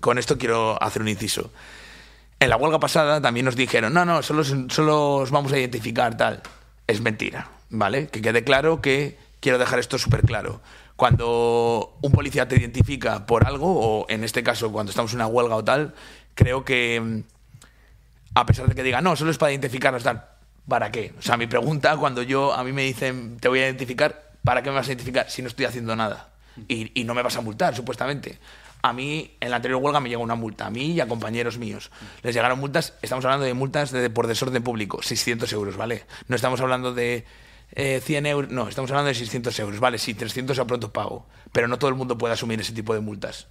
con esto quiero hacer un inciso. En la huelga pasada también nos dijeron, no, solo os vamos a identificar, tal. Es mentira, ¿vale? Que quede claro que quiero dejar esto súper claro. Cuando un policía te identifica por algo, o en este caso cuando estamos en una huelga o tal, creo que a pesar de que diga, no, solo es para identificarnos tal, ¿para qué? O sea, mi pregunta cuando a mí me dicen, te voy a identificar, ¿para qué me vas a identificar si no estoy haciendo nada? Y no me vas a multar, supuestamente. A mí, en la anterior huelga me llegó una multa, a mí y a compañeros míos. Les llegaron multas, estamos hablando de multas por desorden público, 600 euros, ¿vale? No estamos hablando de 100 euros, no, estamos hablando de 600 euros, vale, sí, 300 a pronto pago, pero no todo el mundo puede asumir ese tipo de multas.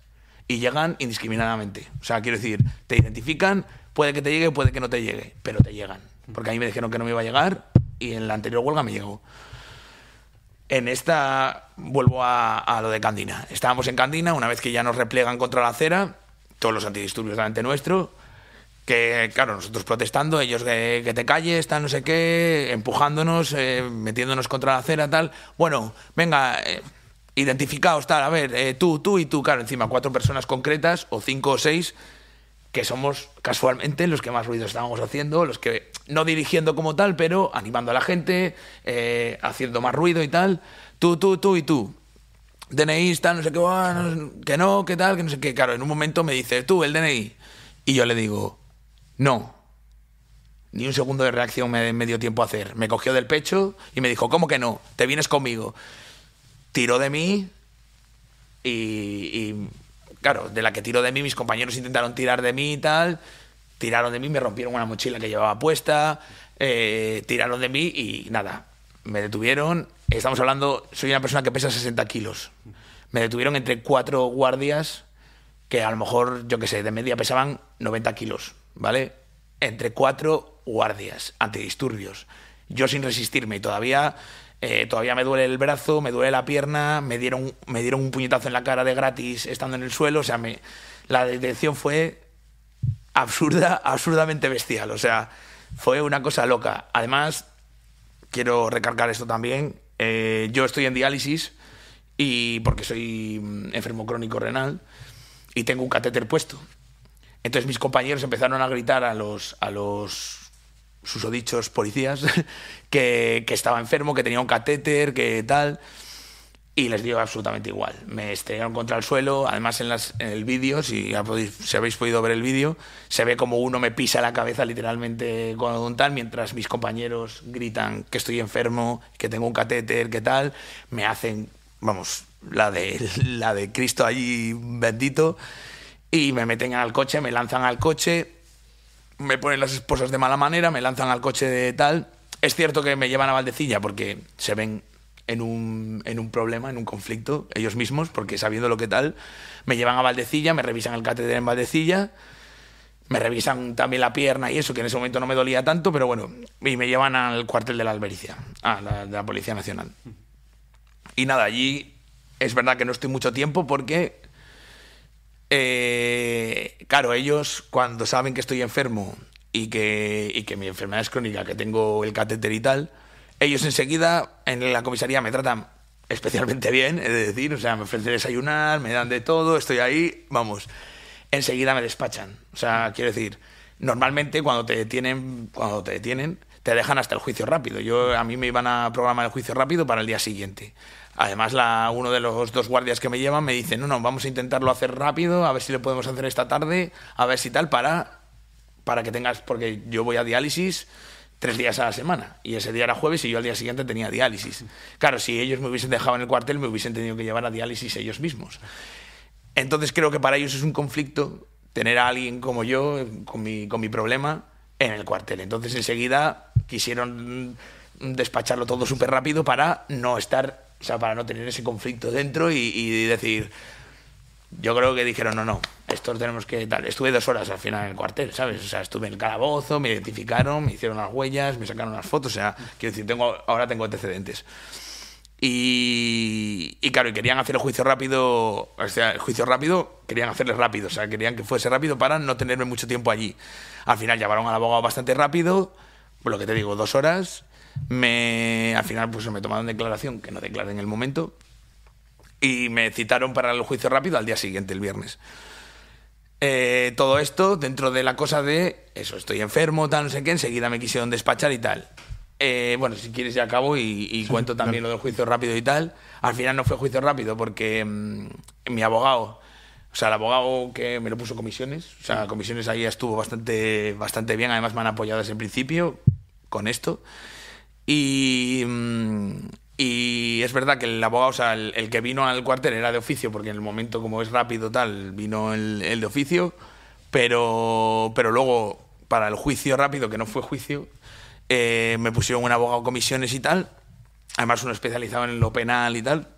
Y llegan indiscriminadamente. O sea, quiero decir, te identifican, puede que te llegue, puede que no te llegue, pero te llegan. Porque a mí me dijeron que no me iba a llegar y en la anterior huelga me llegó. En esta vuelvo a lo de Candina. Estábamos en Candina, una vez que ya nos repliegan contra la acera, todos los antidisturbios delante nuestro, que claro, nosotros protestando, ellos que te calles, tal, no sé qué, empujándonos, metiéndonos contra la acera, tal. Bueno, venga, identificaos, tal, a ver, tú y tú, claro, encima 4 personas concretas, o 5 o 6, que somos casualmente los que más ruido estábamos haciendo, los que no dirigiendo como tal, pero animando a la gente, haciendo más ruido y tal. Tú y tú. DNI, tal, no sé qué, que no, qué tal, que no sé qué. Claro, en un momento me dice, tú, el DNI. Y yo le digo, no. Ni un segundo de reacción me dio tiempo a hacer. Me cogió del pecho y me dijo, ¿cómo que no? Te vienes conmigo. Tiró de mí y claro, de la que tiró de mí, mis compañeros intentaron tirar de mí y tal, tiraron de mí, me rompieron una mochila que llevaba puesta, tiraron de mí y nada, me detuvieron. Estamos hablando, soy una persona que pesa 60 kilos. Me detuvieron entre 4 guardias que a lo mejor, yo qué sé, de media pesaban 90 kilos, ¿vale? Entre 4 guardias antidisturbios. Yo sin resistirme y todavía me duele el brazo, me duele la pierna, me dieron un puñetazo en la cara de gratis estando en el suelo. O sea, la detención fue absurdamente bestial. O sea, fue una cosa loca. Además, quiero recargar esto también. Yo estoy en diálisis y porque soy enfermo crónico renal y tengo un catéter puesto. Entonces mis compañeros empezaron a gritar a los susodichos policías que estaba enfermo, que tenía un catéter, que tal, y les dio absolutamente igual. Me estrellaron contra el suelo. Además en el vídeo, si habéis podido ver el vídeo, se ve como uno me pisa la cabeza literalmente con un tal, mientras mis compañeros gritan que estoy enfermo, que tengo un catéter, que tal, me hacen, vamos, la de Cristo allí bendito, y me meten al coche, me lanzan al coche, me ponen las esposas de mala manera, me lanzan al coche de tal. Es cierto que me llevan a Valdecilla porque se ven en un problema, en un conflicto, ellos mismos, porque sabiendo lo que tal, me llevan a Valdecilla, me revisan el catéter en Valdecilla, me revisan también la pierna y eso, que en ese momento no me dolía tanto, pero bueno, y me llevan al cuartel de la Albericia, de la Policía Nacional. Y nada, allí es verdad que no estoy mucho tiempo porque claro, ellos cuando saben que estoy enfermo y que mi enfermedad es crónica, que tengo el catéter y tal, ellos enseguida en la comisaría me tratan especialmente bien, es decir, o sea, me ofrecen desayunar, me dan de todo, estoy ahí, vamos, enseguida me despachan. O sea, quiero decir, normalmente cuando te detienen, te dejan hasta el juicio rápido. A mí me iban a programar el juicio rápido para el día siguiente. Además, uno de los 2 guardias que me llevan me dice, no, vamos a intentarlo hacer rápido, a ver si lo podemos hacer esta tarde, a ver si tal, para que tengas, porque yo voy a diálisis 3 días a la semana, y ese día era jueves y yo al día siguiente tenía diálisis. Claro, si ellos me hubiesen dejado en el cuartel, me hubiesen tenido que llevar a diálisis ellos mismos. Entonces creo que para ellos es un conflicto tener a alguien como yo, con mi problema, en el cuartel. Entonces enseguida quisieron despacharlo todo súper rápido para no estar... O sea, para no tener ese conflicto dentro y decir... Yo creo que dijeron, no, esto tenemos que... tal. Estuve 2 horas al final en el cuartel, ¿sabes? O sea, estuve en el calabozo, me identificaron, me hicieron las huellas, me sacaron las fotos. O sea, quiero decir, ahora tengo antecedentes. Y claro, y querían hacer el juicio rápido. O sea, el juicio rápido querían hacerle rápido. O sea, querían que fuese rápido para no tenerme mucho tiempo allí. Al final llamaron al abogado bastante rápido. Por lo que te digo, 2 horas... Al final pues me tomaron declaración, que no declaré en el momento, y me citaron para el juicio rápido al día siguiente, el viernes. Todo esto dentro de la cosa de eso, estoy enfermo, tal, no sé qué, enseguida me quisieron despachar y tal. Bueno, si quieres ya acabo y cuento también lo del juicio rápido y tal. Al final no fue juicio rápido porque mi abogado, o sea, el abogado que me lo puso comisiones, o sea, comisiones ahí estuvo bastante bien, además me han apoyado desde el principio con esto. Y es verdad que el abogado, o sea, el que vino al cuartel era de oficio, porque en el momento, como es rápido tal, vino el de oficio, pero luego, para el juicio rápido, que no fue juicio, me pusieron un abogado comisiones y tal, además uno especializado en lo penal y tal,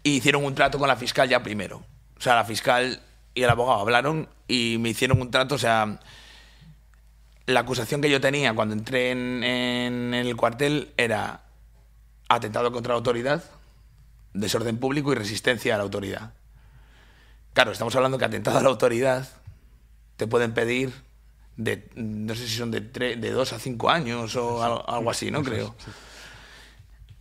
y hicieron un trato con la fiscal ya primero. O sea, la fiscal y el abogado hablaron y me hicieron un trato, o sea, la acusación que yo tenía cuando entré en el cuartel era atentado contra la autoridad, desorden público y resistencia a la autoridad. Claro, estamos hablando que atentado a la autoridad te pueden pedir no sé si son de 2 a 5 años o algo así, ¿no? Creo.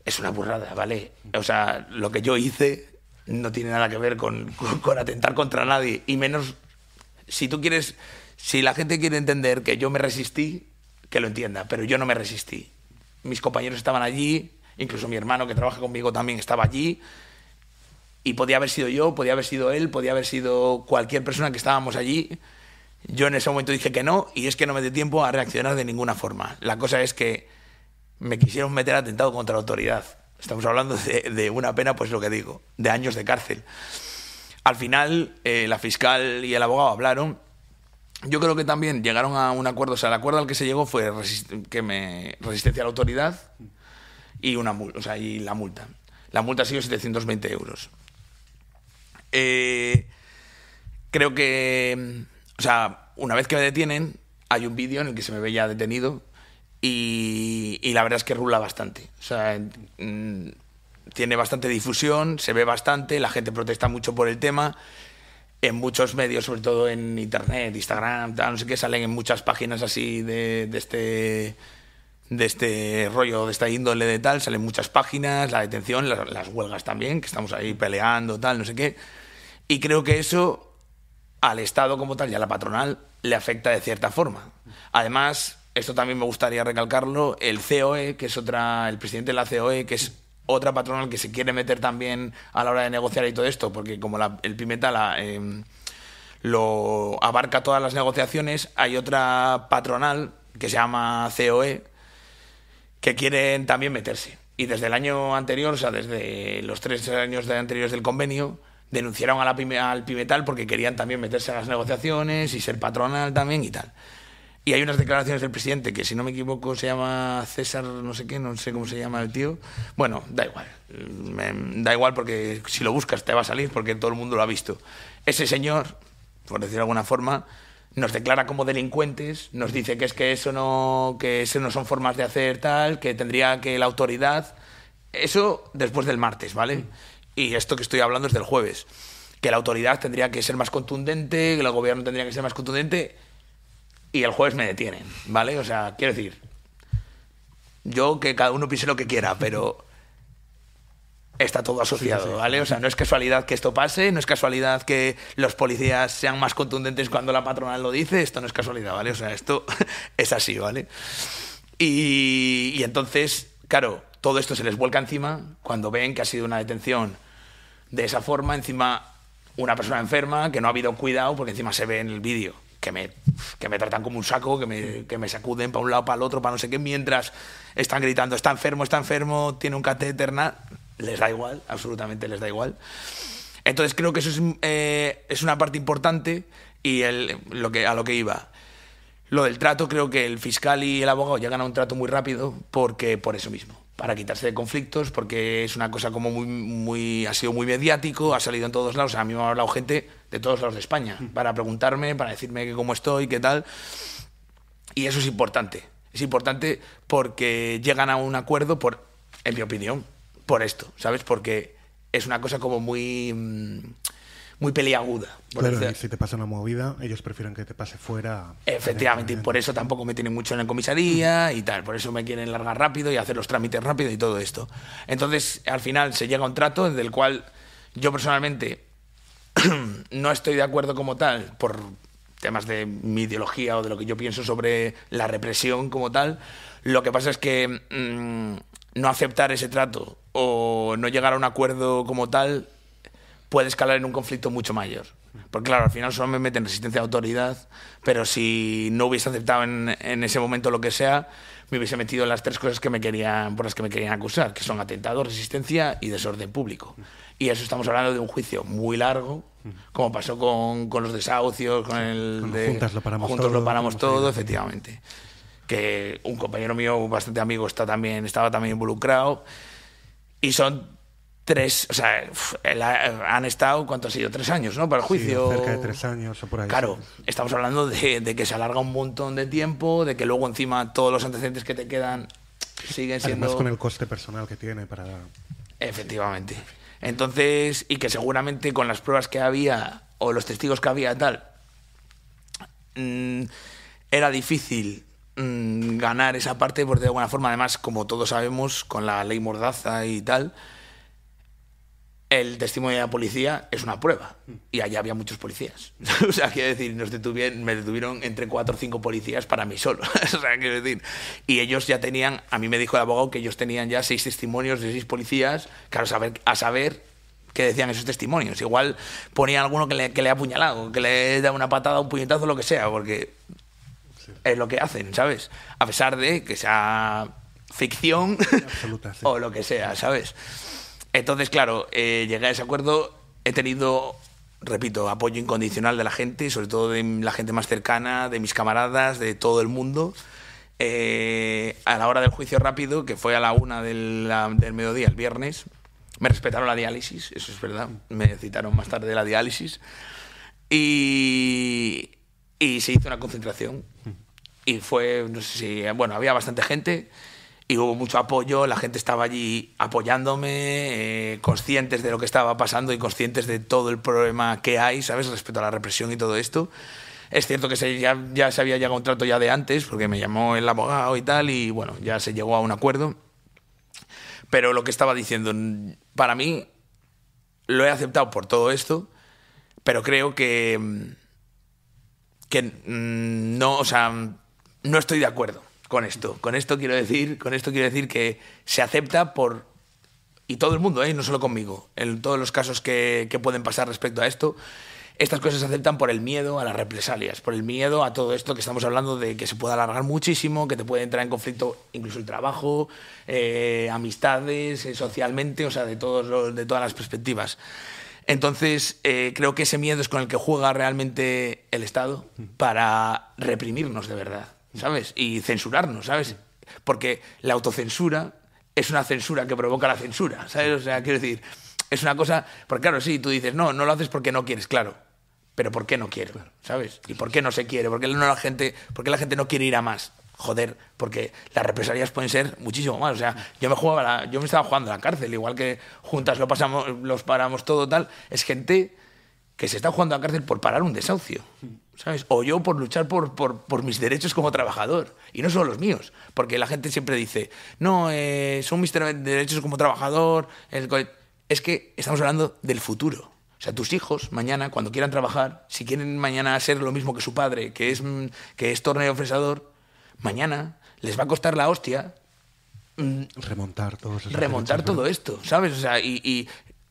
Es una burrada, ¿vale? O sea, lo que yo hice no tiene nada que ver con atentar contra nadie, y menos si la gente quiere entender que yo me resistí, que lo entienda, pero yo no me resistí. Mis compañeros estaban allí, incluso mi hermano que trabaja conmigo también estaba allí, y podía haber sido yo, podía haber sido él, podía haber sido cualquier persona que estábamos allí. Yo en ese momento dije que no, y es que no me dio tiempo a reaccionar de ninguna forma. La cosa es que me quisieron meter atentado contra la autoridad. Estamos hablando de una pena, pues lo que digo, de años de cárcel. Al final, la fiscal y el abogado hablaron. Yo creo que también llegaron a un acuerdo. O sea, el acuerdo al que se llegó fue resistencia a la autoridad y la multa. La multa ha sido 720 euros. Creo que... O sea, una vez que me detienen, hay un vídeo en el que se me ve ya detenido y la verdad es que rula bastante. O sea, tiene bastante difusión, se ve bastante, la gente protesta mucho por el tema. En muchos medios, sobre todo en internet, Instagram, tal, no sé qué, salen en muchas páginas así de este rollo, de esta índole de tal, salen muchas páginas, la detención, las huelgas también, que estamos ahí peleando, tal, no sé qué. Y creo que eso al Estado como tal y a la patronal le afecta de cierta forma. Además, esto también me gustaría recalcarlo, el COE, que es el presidente de la COE, que es otra patronal que se quiere meter también a la hora de negociar y todo esto, porque como el Pimetal lo abarca todas las negociaciones, hay otra patronal que se llama COE que quieren también meterse. Y desde el año anterior, o sea, desde los 3 años anteriores del convenio, denunciaron al Pimetal porque querían también meterse a las negociaciones y ser patronal también y tal. Y hay unas declaraciones del presidente que, si no me equivoco, se llama César, no sé qué, no sé cómo se llama el tío. Bueno, da igual. Da igual porque si lo buscas te va a salir porque todo el mundo lo ha visto. Ese señor, por decirlo de alguna forma, nos declara como delincuentes, nos dice que eso no son formas de hacer tal, que tendría que la autoridad... Eso después del martes, ¿vale? Y esto que estoy hablando es del jueves. Que la autoridad tendría que ser más contundente, que el gobierno tendría que ser más contundente, y el jueves me detienen, ¿vale? O sea, quiero decir, yo que cada uno piense lo que quiera, pero está todo asociado, ¿vale? O sea, no es casualidad que esto pase, no es casualidad que los policías sean más contundentes cuando la patronal lo dice, esto no es casualidad, ¿vale? O sea, esto es así, ¿vale? Y entonces, claro, todo esto se les vuelca encima cuando ven que ha sido una detención de esa forma, encima una persona enferma, que no ha habido cuidado, porque encima se ve en el vídeo que me tratan como un saco, que me sacuden para un lado, para el otro, para no sé qué, mientras están gritando, está enfermo, tiene un catéter, les da igual, absolutamente les da igual. Entonces creo que eso es una parte importante y a lo que iba. Lo del trato, creo que el fiscal y el abogado llegan a un trato muy rápido por eso mismo, para quitarse de conflictos, porque es una cosa como ha sido muy mediático, ha salido en todos lados. A mí me ha hablado gente de todos lados de España para preguntarme, para decirme que cómo estoy, qué tal. Y eso es importante. Es importante porque llegan a un acuerdo en mi opinión, por esto, ¿sabes? Porque es una cosa como muy peliaguda. Claro, y si te pasa una movida, ellos prefieren que te pase fuera. Efectivamente, y por eso tampoco me tienen mucho en la comisaría y tal, por eso me quieren largar rápido y hacer los trámites rápido y todo esto. Entonces, al final se llega a un trato del cual yo personalmente no estoy de acuerdo como tal, temas de mi ideología o de lo que yo pienso sobre la represión como tal. Lo que pasa es que no aceptar ese trato o no llegar a un acuerdo como tal puede escalar en un conflicto mucho mayor. Porque claro, al final solo me meten resistencia a autoridad, pero si no hubiese aceptado en ese momento lo que sea, me hubiese metido en las 3 cosas que por las que me querían acusar, que son atentado, resistencia y desorden público. Y eso estamos hablando de un juicio muy largo, como pasó con los desahucios, con el de Juntas lo paramos Juntos todo, lo paramos todo, efectivamente. Que un compañero mío, bastante amigo, estaba también involucrado. Y son 3, o sea, han estado, ¿cuánto ha sido? 3 años, ¿no? Para el juicio. Sí, cerca de 3 años o por ahí. Claro, Sí. estamos hablando de que se alarga un montón de tiempo, de que luego encima todos los antecedentes que te quedan siguen siendo... Además con el coste personal que tiene para... Efectivamente. Entonces, y que seguramente con las pruebas que había o los testigos que había tal, era difícil ganar esa parte, porque de alguna forma, además, como todos sabemos, con la ley Mordaza y tal, el testimonio de la policía es una prueba. Y allá había muchos policías. O sea, quiero decir, me detuvieron entre 4 o 5 policías para mí solo. O sea, quiero decir. Y ellos ya tenían, a mí me dijo el abogado que ellos tenían ya 6 testimonios de 6 policías, claro, a saber qué decían esos testimonios. Igual ponían alguno que le ha apuñalado, que le da una patada, un puñetazo, lo que sea, porque es lo que hacen, ¿sabes? A pesar de que sea ficción Absoluta, sí. o lo que sea, ¿sabes? Entonces, claro, llegué a ese acuerdo. He tenido, repito, apoyo incondicional de la gente, sobre todo de la gente más cercana, de mis camaradas, de todo el mundo. A la hora del juicio rápido, que fue a la 1 del mediodía, el viernes, me respetaron la diálisis, eso es verdad. Me citaron más tarde la diálisis. Y se hizo una concentración. Y fue, no sé si... Bueno, había bastante gente y hubo mucho apoyo. La gente estaba allí apoyándome, conscientes de lo que estaba pasando y conscientes de todo el problema que hay, ¿sabes? Respecto a la represión y todo esto. Es cierto que ya se había llegado a un trato ya de antes, porque me llamó el abogado y tal, y bueno, ya se llegó a un acuerdo. Pero lo que estaba diciendo, para mí, lo he aceptado por todo esto, pero creo que no, o sea, no estoy de acuerdo con esto. Con esto quiero decir que se acepta por... Y todo el mundo, no solo conmigo, en todos los casos que pueden pasar respecto a esto, estas cosas se aceptan por el miedo a las represalias, por el miedo a todo esto que estamos hablando de que se puede alargar muchísimo, que te puede entrar en conflicto incluso el trabajo, amistades, socialmente, o sea, de todas las perspectivas. Entonces, creo que ese miedo es con el que juega realmente el Estado para reprimirnos de verdad, ¿sabes? Y censurarnos, ¿sabes? Porque la autocensura es una censura que provoca la censura, ¿sabes? O sea, quiero decir, es una cosa... Porque claro, sí, tú dices, no lo haces porque no quieres, claro. Pero ¿por qué no quiero? ¿Sabes? ¿Y por qué no se quiere? ¿Por qué la gente no quiere ir a más? Joder, porque las represalias pueden ser muchísimo más. O sea, yo me estaba jugando a la cárcel, igual que juntas los paramos todo tal. Es gente que se está jugando a la cárcel por parar un desahucio, ¿sabes? O yo por luchar por mis derechos como trabajador. Y no solo los míos, porque la gente siempre dice, no, son mis derechos como trabajador. Es que estamos hablando del futuro. O sea, tus hijos, mañana, cuando quieran trabajar, si quieren mañana ser lo mismo que su padre, que es torneo fresador, mañana les va a costar la hostia remontar todo esto, ¿sabes? O sea, y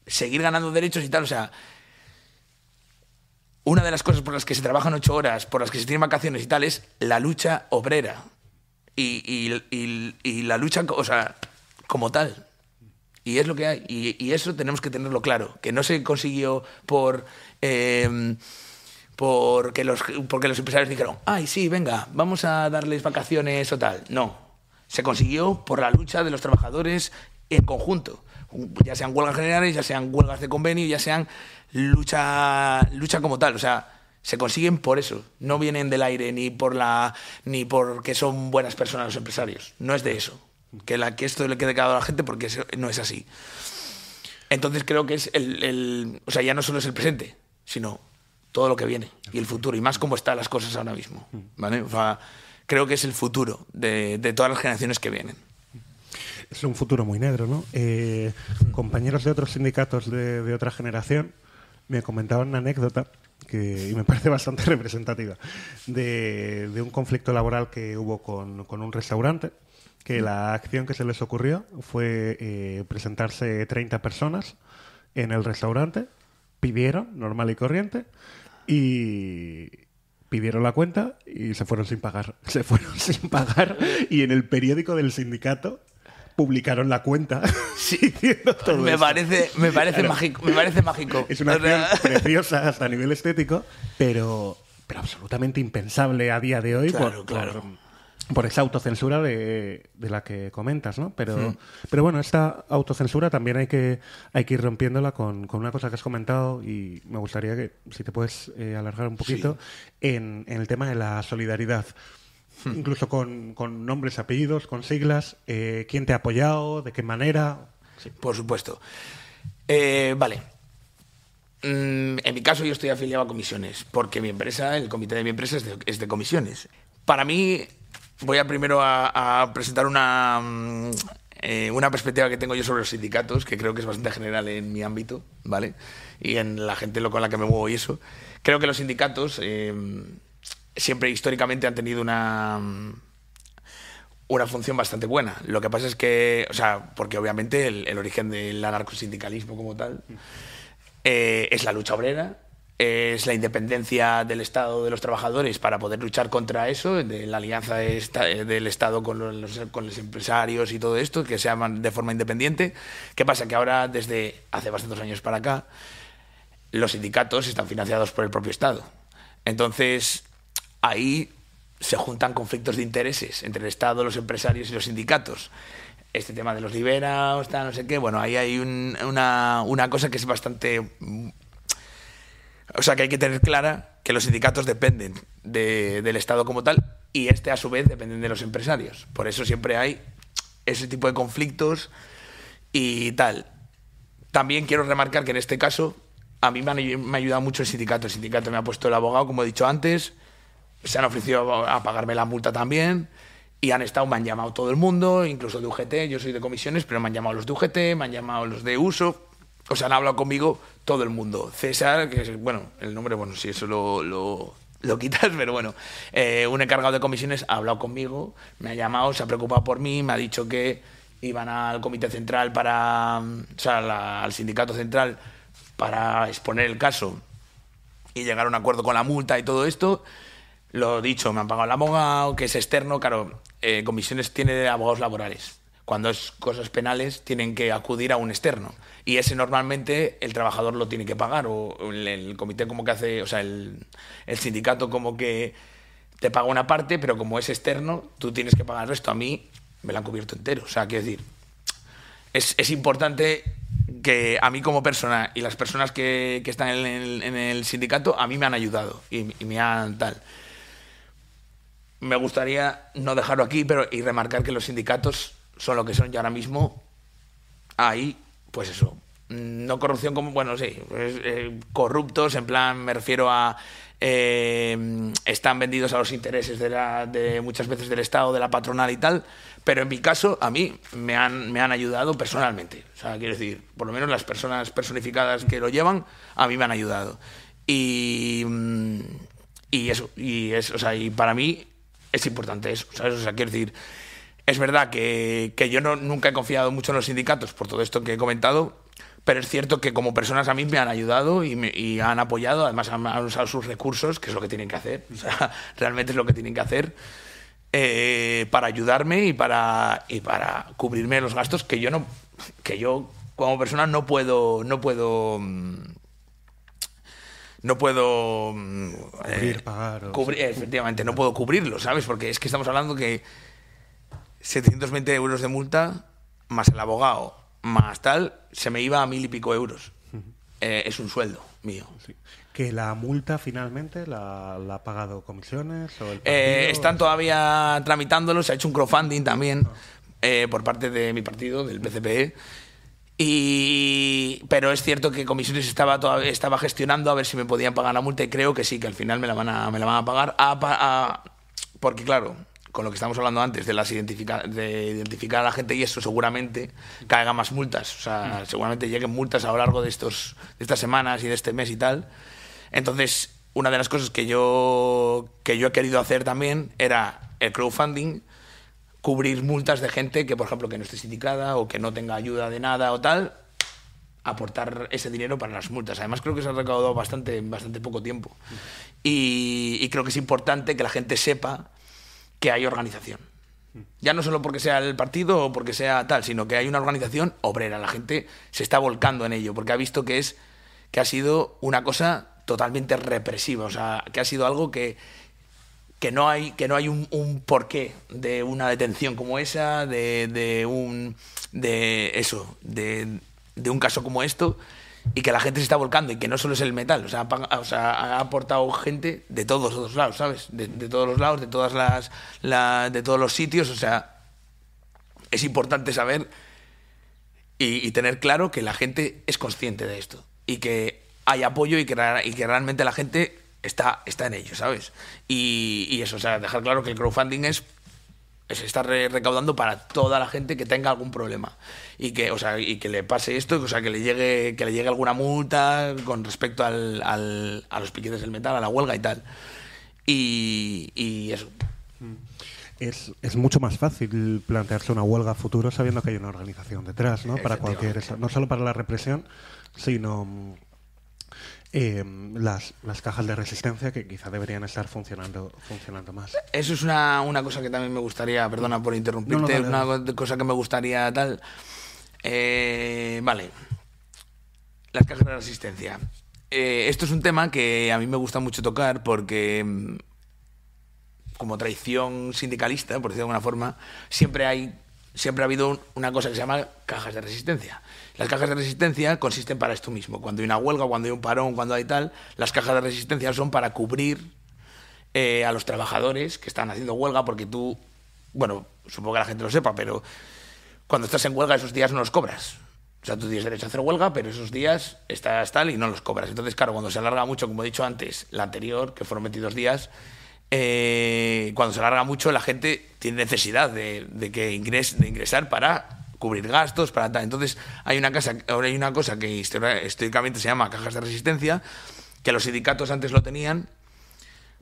seguir ganando derechos y tal. O sea, una de las cosas por las que se trabajan 8 horas, por las que se tienen vacaciones y tal, es la lucha obrera. Y la lucha, o sea, como tal. Y es lo que hay. Y eso tenemos que tenerlo claro. Que no se consiguió porque los empresarios dijeron, ay, sí, venga, vamos a darles vacaciones o tal. No. Se consiguió por la lucha de los trabajadores en conjunto. Ya sean huelgas generales, ya sean huelgas de convenio, ya sean lucha como tal. O sea, se consiguen por eso. No vienen del aire ni porque son buenas personas los empresarios. No es de eso. Que esto le quede claro a la gente, porque eso no es así. Entonces creo que es o sea, ya no solo es el presente, sino todo lo que viene y el futuro, y más cómo están las cosas ahora mismo, ¿vale? O sea, creo que es el futuro de todas las generaciones que vienen. Es un futuro muy negro, ¿no? Compañeros de otros sindicatos de otra generación me comentaban una anécdota y me parece bastante representativa de un conflicto laboral que hubo con un restaurante, que la acción que se les ocurrió fue presentarse 30 personas en el restaurante, pidieron, normal y corriente, y pidieron la cuenta y se fueron sin pagar. Se fueron sin pagar y en el periódico del sindicato publicaron la cuenta. Sí, diciendo todo me esto. parece mágico. Me parece mágico. Es una acción preciosa hasta a nivel estético, pero absolutamente impensable a día de hoy por esa autocensura de la que comentas, ¿no? Pero bueno, esta autocensura también hay que ir rompiéndola con una cosa que has comentado, y me gustaría que, si te puedes alargar un poquito, en el tema de la solidaridad. Incluso con nombres, apellidos, con siglas, quién te ha apoyado, de qué manera. Sí. Por supuesto. Vale. En mi caso yo estoy afiliado a comisiones, porque mi empresa, el comité de mi empresa es de comisiones. Para mí, voy primero a presentar una perspectiva que tengo yo sobre los sindicatos, que creo que es bastante general en mi ámbito, ¿vale? Y en la gente con la que me muevo y eso. Creo que los sindicatos siempre históricamente han tenido una función bastante buena. Lo que pasa es que, porque obviamente el origen del anarcosindicalismo como tal es la lucha obrera, es la independencia del Estado de los trabajadores para poder luchar contra eso, de la alianza del Estado con los empresarios y todo esto, que se llaman de forma independiente. ¿Qué pasa? Que ahora, desde hace bastantes años para acá, los sindicatos están financiados por el propio Estado. Entonces, ahí se juntan conflictos de intereses entre el Estado, los empresarios y los sindicatos. Este tema de los liberados, no sé qué, bueno, ahí hay una cosa que es bastante... que hay que tener clara que los sindicatos dependen del Estado como tal, y a su vez dependen de los empresarios. Por eso siempre hay ese tipo de conflictos y tal. También quiero remarcar que en este caso a mí me ha ayudado mucho el sindicato. El sindicato me ha puesto el abogado, como he dicho antes. Se han ofrecido a pagarme la multa también, y me han llamado todo el mundo, incluso de UGT. Yo soy de comisiones, pero me han llamado los de UGT, me han llamado los de uso. Han hablado conmigo todo el mundo. César, que es, el nombre, si eso lo quitas, pero bueno, un encargado de comisiones ha hablado conmigo, me ha llamado, se ha preocupado por mí, me ha dicho que iban al comité central al sindicato central para exponer el caso y llegar a un acuerdo con la multa y todo esto. Lo dicho, me han pagado el abogado, que es externo. Claro, comisiones tiene abogados laborales. Cuando es cosas penales tienen que acudir a un externo, y ese normalmente el trabajador lo tiene que pagar, o el comité como que hace, el sindicato como que te paga una parte, pero como es externo tú tienes que pagar el resto. A mí me lo han cubierto entero. Quiero decir, es importante que a mí como persona, y las personas que están en el sindicato, a mí me han ayudado y me han tal. Me gustaría no dejarlo aquí, y remarcar que los sindicatos son lo que son, y ahora mismo hay, pues eso, no corrupción como, corruptos, en plan, me refiero a están vendidos a los intereses de muchas veces del Estado, de la patronal y tal, pero en mi caso a mí me han ayudado personalmente. Quiero decir, por lo menos las personas personificadas que lo llevan a mí me han ayudado, y para mí es importante eso, ¿sabes? Quiero decir, es verdad que yo nunca he confiado mucho en los sindicatos por todo esto que he comentado, pero es cierto que como personas a mí me han ayudado y han apoyado, además han usado sus recursos, que es lo que tienen que hacer, realmente es lo que tienen que hacer, para ayudarme y para cubrirme los gastos que yo como persona no puedo cubrir, efectivamente, no puedo cubrirlo, ¿sabes? Porque es que estamos hablando que 720 euros de multa, más el abogado, más tal, se me iba a 1.000 y pico euros. Es un sueldo mío. Sí. ¿Que la multa finalmente la ha pagado comisiones o el partido? Están todavía tramitándolo, se ha hecho un crowdfunding también por parte de mi partido, del PCPE. Pero es cierto que comisiones estaba gestionando a ver si me podían pagar la multa, y creo que sí, que al final me la van a pagar. Porque claro, con lo que estamos hablando antes, de identificar a la gente, y eso seguramente caiga más multas. O sea, seguramente lleguen multas a lo largo de estas semanas y de este mes y tal. Entonces, una de las cosas que yo he querido hacer también era el crowdfunding, cubrir multas de gente que, por ejemplo, que no esté sindicada o que no tenga ayuda de nada o tal, aportar ese dinero para las multas. Además, creo que se ha recaudado bastante en bastante poco tiempo. Y creo que es importante que la gente sepa que hay organización. Ya no solo porque sea el partido o porque sea tal, sino que hay una organización obrera. La gente se está volcando en ello porque ha visto que ha sido una cosa totalmente represiva. O sea, que ha sido algo que no hay un porqué de una detención como esa, de un caso como esto, y que la gente se está volcando, y que no solo es el metal. O sea, ha aportado gente de todos los lados, ¿sabes? De todos los lados, de de todos los sitios. O sea, es importante saber y tener claro que la gente es consciente de esto, y que hay apoyo, y que realmente la gente está en ello, ¿sabes? Y eso, o sea, dejar claro que el crowdfunding es estar recaudando para toda la gente que tenga algún problema, y que le pase esto, o sea, que le llegue alguna multa con respecto a los piquetes del metal, a la huelga y tal. Y eso. Es mucho más fácil plantearse una huelga a futuro sabiendo que hay una organización detrás, ¿no? Para no solo para la represión, sino las cajas de resistencia, que quizá deberían estar funcionando más. Eso es una cosa que también me gustaría, perdona por interrumpirte, no, dale. Una cosa que me gustaría tal. Vale, las cajas de resistencia. Esto es un tema que a mí me gusta mucho tocar porque, como tradición sindicalista, por decirlo de alguna forma, siempre ha habido una cosa que se llama cajas de resistencia. Las cajas de resistencia consisten para esto mismo. Cuando hay una huelga, cuando hay un parón, cuando hay tal, las cajas de resistencia son para cubrir a los trabajadores que están haciendo huelga, porque tú, bueno, supongo que la gente lo sepa, pero cuando estás en huelga esos días no los cobras. O sea, tú tienes derecho a hacer huelga, pero esos días estás tal y no los cobras. Entonces, claro, cuando se alarga mucho, como he dicho antes, la anterior, que fueron 22 días, cuando se alarga mucho, la gente tiene necesidad de ingresar para cubrir gastos, para tal. Entonces hay una cosa que históricamente se llama cajas de resistencia, que los sindicatos antes lo tenían,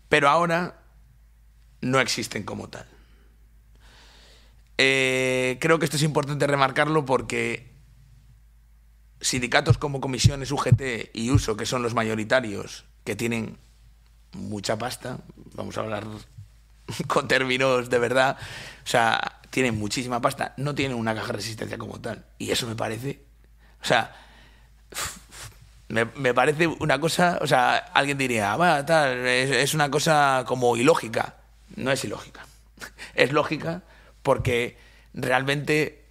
pero ahora no existen como tal. Creo que esto es importante remarcarlo porque sindicatos como Comisiones, UGT y USO, que son los mayoritarios, que tienen mucha pasta, vamos a hablar con términos de verdad, o sea, tienen muchísima pasta, no tienen una caja de resistencia como tal. Y eso me parece, o sea, me parece una cosa, o sea, alguien diría, va, tal, es una cosa como ilógica. No es ilógica. Es lógica porque realmente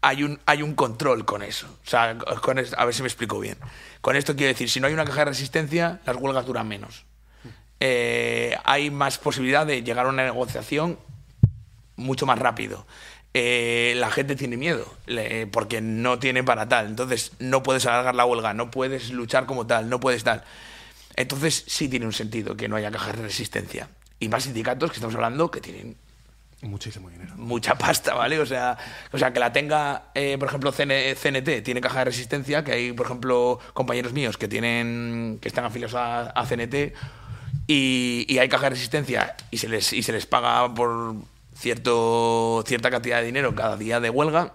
hay un control con eso. O sea, a ver si me explico bien. Con esto quiero decir, si no hay una caja de resistencia, las huelgas duran menos. Hay más posibilidad de llegar a una negociación mucho más rápido. La gente tiene miedo porque no tiene para tal. Entonces no puedes alargar la huelga, no puedes luchar como tal, no puedes tal. Entonces sí tiene un sentido que no haya cajas de resistencia. Y más sindicatos que estamos hablando que tienen muchísimo dinero, mucha pasta, ¿vale? O sea que la tenga, por ejemplo, CNT tiene caja de resistencia, que hay, por ejemplo, compañeros míos que están afiliados a CNT y hay caja de resistencia y se les paga por cierta cantidad de dinero cada día de huelga,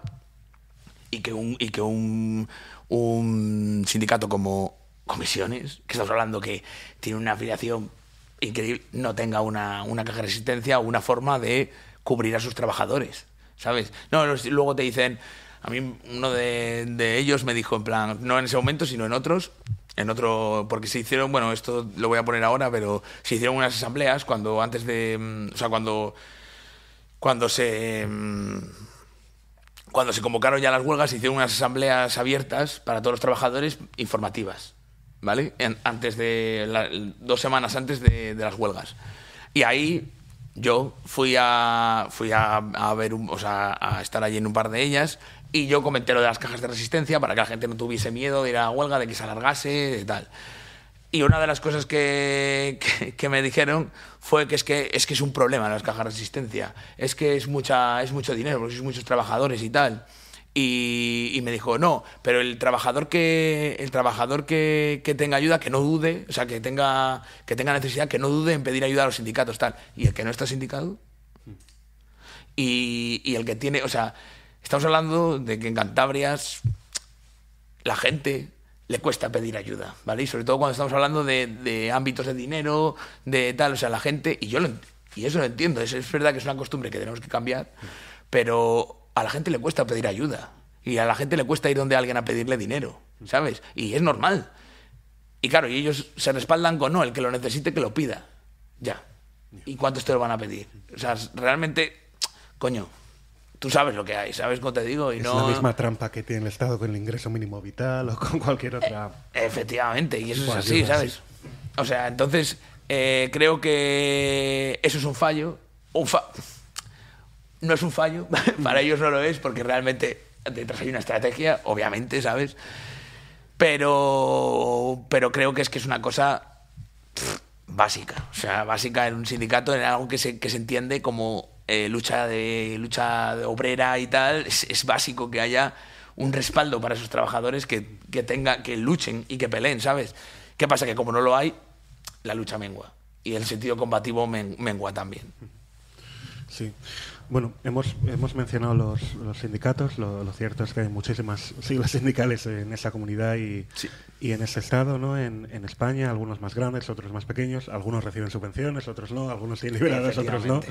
y que un sindicato como Comisiones, que estamos hablando que tiene una afiliación increíble, no tenga una caja de resistencia o una forma de cubrir a sus trabajadores, ¿sabes? No, luego te dicen, a mí uno de ellos me dijo, en plan, no en ese momento, sino en otro, porque se hicieron, bueno, esto lo voy a poner ahora, pero se hicieron unas asambleas cuando se convocaron ya las huelgas, se hicieron unas asambleas abiertas para todos los trabajadores, informativas, ¿vale? 2 semanas antes de las huelgas. Y ahí yo fui a ver, a estar allí en un par de ellas, y yo comenté lo de las cajas de resistencia para que la gente no tuviese miedo de ir a la huelga, de que se alargase, de tal. Y una de las cosas que me dijeron fue que es un problema las cajas de asistencia. Es que es mucho dinero, porque sois muchos trabajadores y tal. Y me dijo, no, pero el trabajador que tenga ayuda, que no dude, o sea, que tenga necesidad, que no dude en pedir ayuda a los sindicatos, tal. Y el que no está sindicado, y el que tiene, o sea, estamos hablando de que en Cantabria la gente le cuesta pedir ayuda, ¿vale? Y sobre todo cuando estamos hablando de ámbitos de dinero, de tal, o sea, la gente, y eso lo entiendo, es verdad que es una costumbre que tenemos que cambiar, pero a la gente le cuesta pedir ayuda, y a la gente le cuesta ir donde alguien a pedirle dinero, ¿sabes? Y es normal. Y claro, y ellos se respaldan con, no, el que lo necesite que lo pida, ya. ¿Y cuántos te lo van a pedir? O sea, realmente, coño, tú sabes lo que hay, ¿sabes cómo te digo? Y es no... la misma trampa que tiene el Estado con el ingreso mínimo vital o con cualquier otra... Efectivamente, y eso es Bueno, así, ayuda, ¿sabes? sí. O sea, entonces, creo que eso es un fallo. No es un fallo, para ellos no lo es, porque realmente detrás hay una estrategia, obviamente, ¿sabes? Pero creo que es una cosa básica, o sea, básica en un sindicato, en algo que se entiende como lucha obrera y tal. Es básico que haya un respaldo para esos trabajadores que luchen y que peleen, ¿sabes? ¿Qué pasa? Que como no lo hay, la lucha mengua y el sentido combativo mengua también. Sí. Bueno, hemos mencionado los sindicatos. Lo cierto es que hay muchísimas siglas sindicales en esa comunidad y en ese estado, ¿no? En España, algunos más grandes, otros más pequeños. Algunos reciben subvenciones, otros no. Algunos tienen liberados, otros no.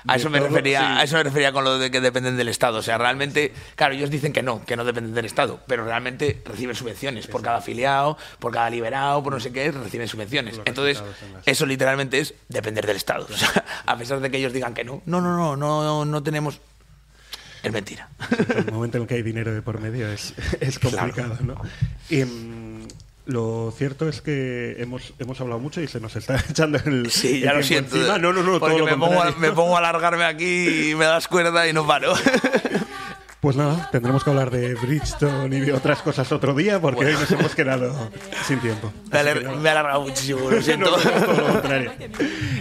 A eso me refería con lo de que dependen del Estado. O sea, realmente, claro, ellos dicen que no dependen del Estado, pero realmente reciben subvenciones por cada afiliado, por cada liberado, por no sé qué, reciben subvenciones. Entonces, eso literalmente es depender del Estado. O sea, a pesar de que ellos digan que no tenemos... Es mentira. El momento en el que hay dinero de por medio es complicado, claro, ¿no? Y lo cierto es que hemos hablado mucho y se nos está echando el Sí, ya lo siento. Encima. No, porque todo me pongo a alargarme aquí y me das cuerda y no paro. Pues nada, tendremos que hablar de Bridgestone y de otras cosas otro día, porque hoy nos hemos quedado sin tiempo. Me he alargado muchísimo, lo siento. No, todo lo contrario.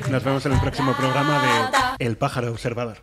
Nos vemos en el próximo programa de El Pájaro Observador.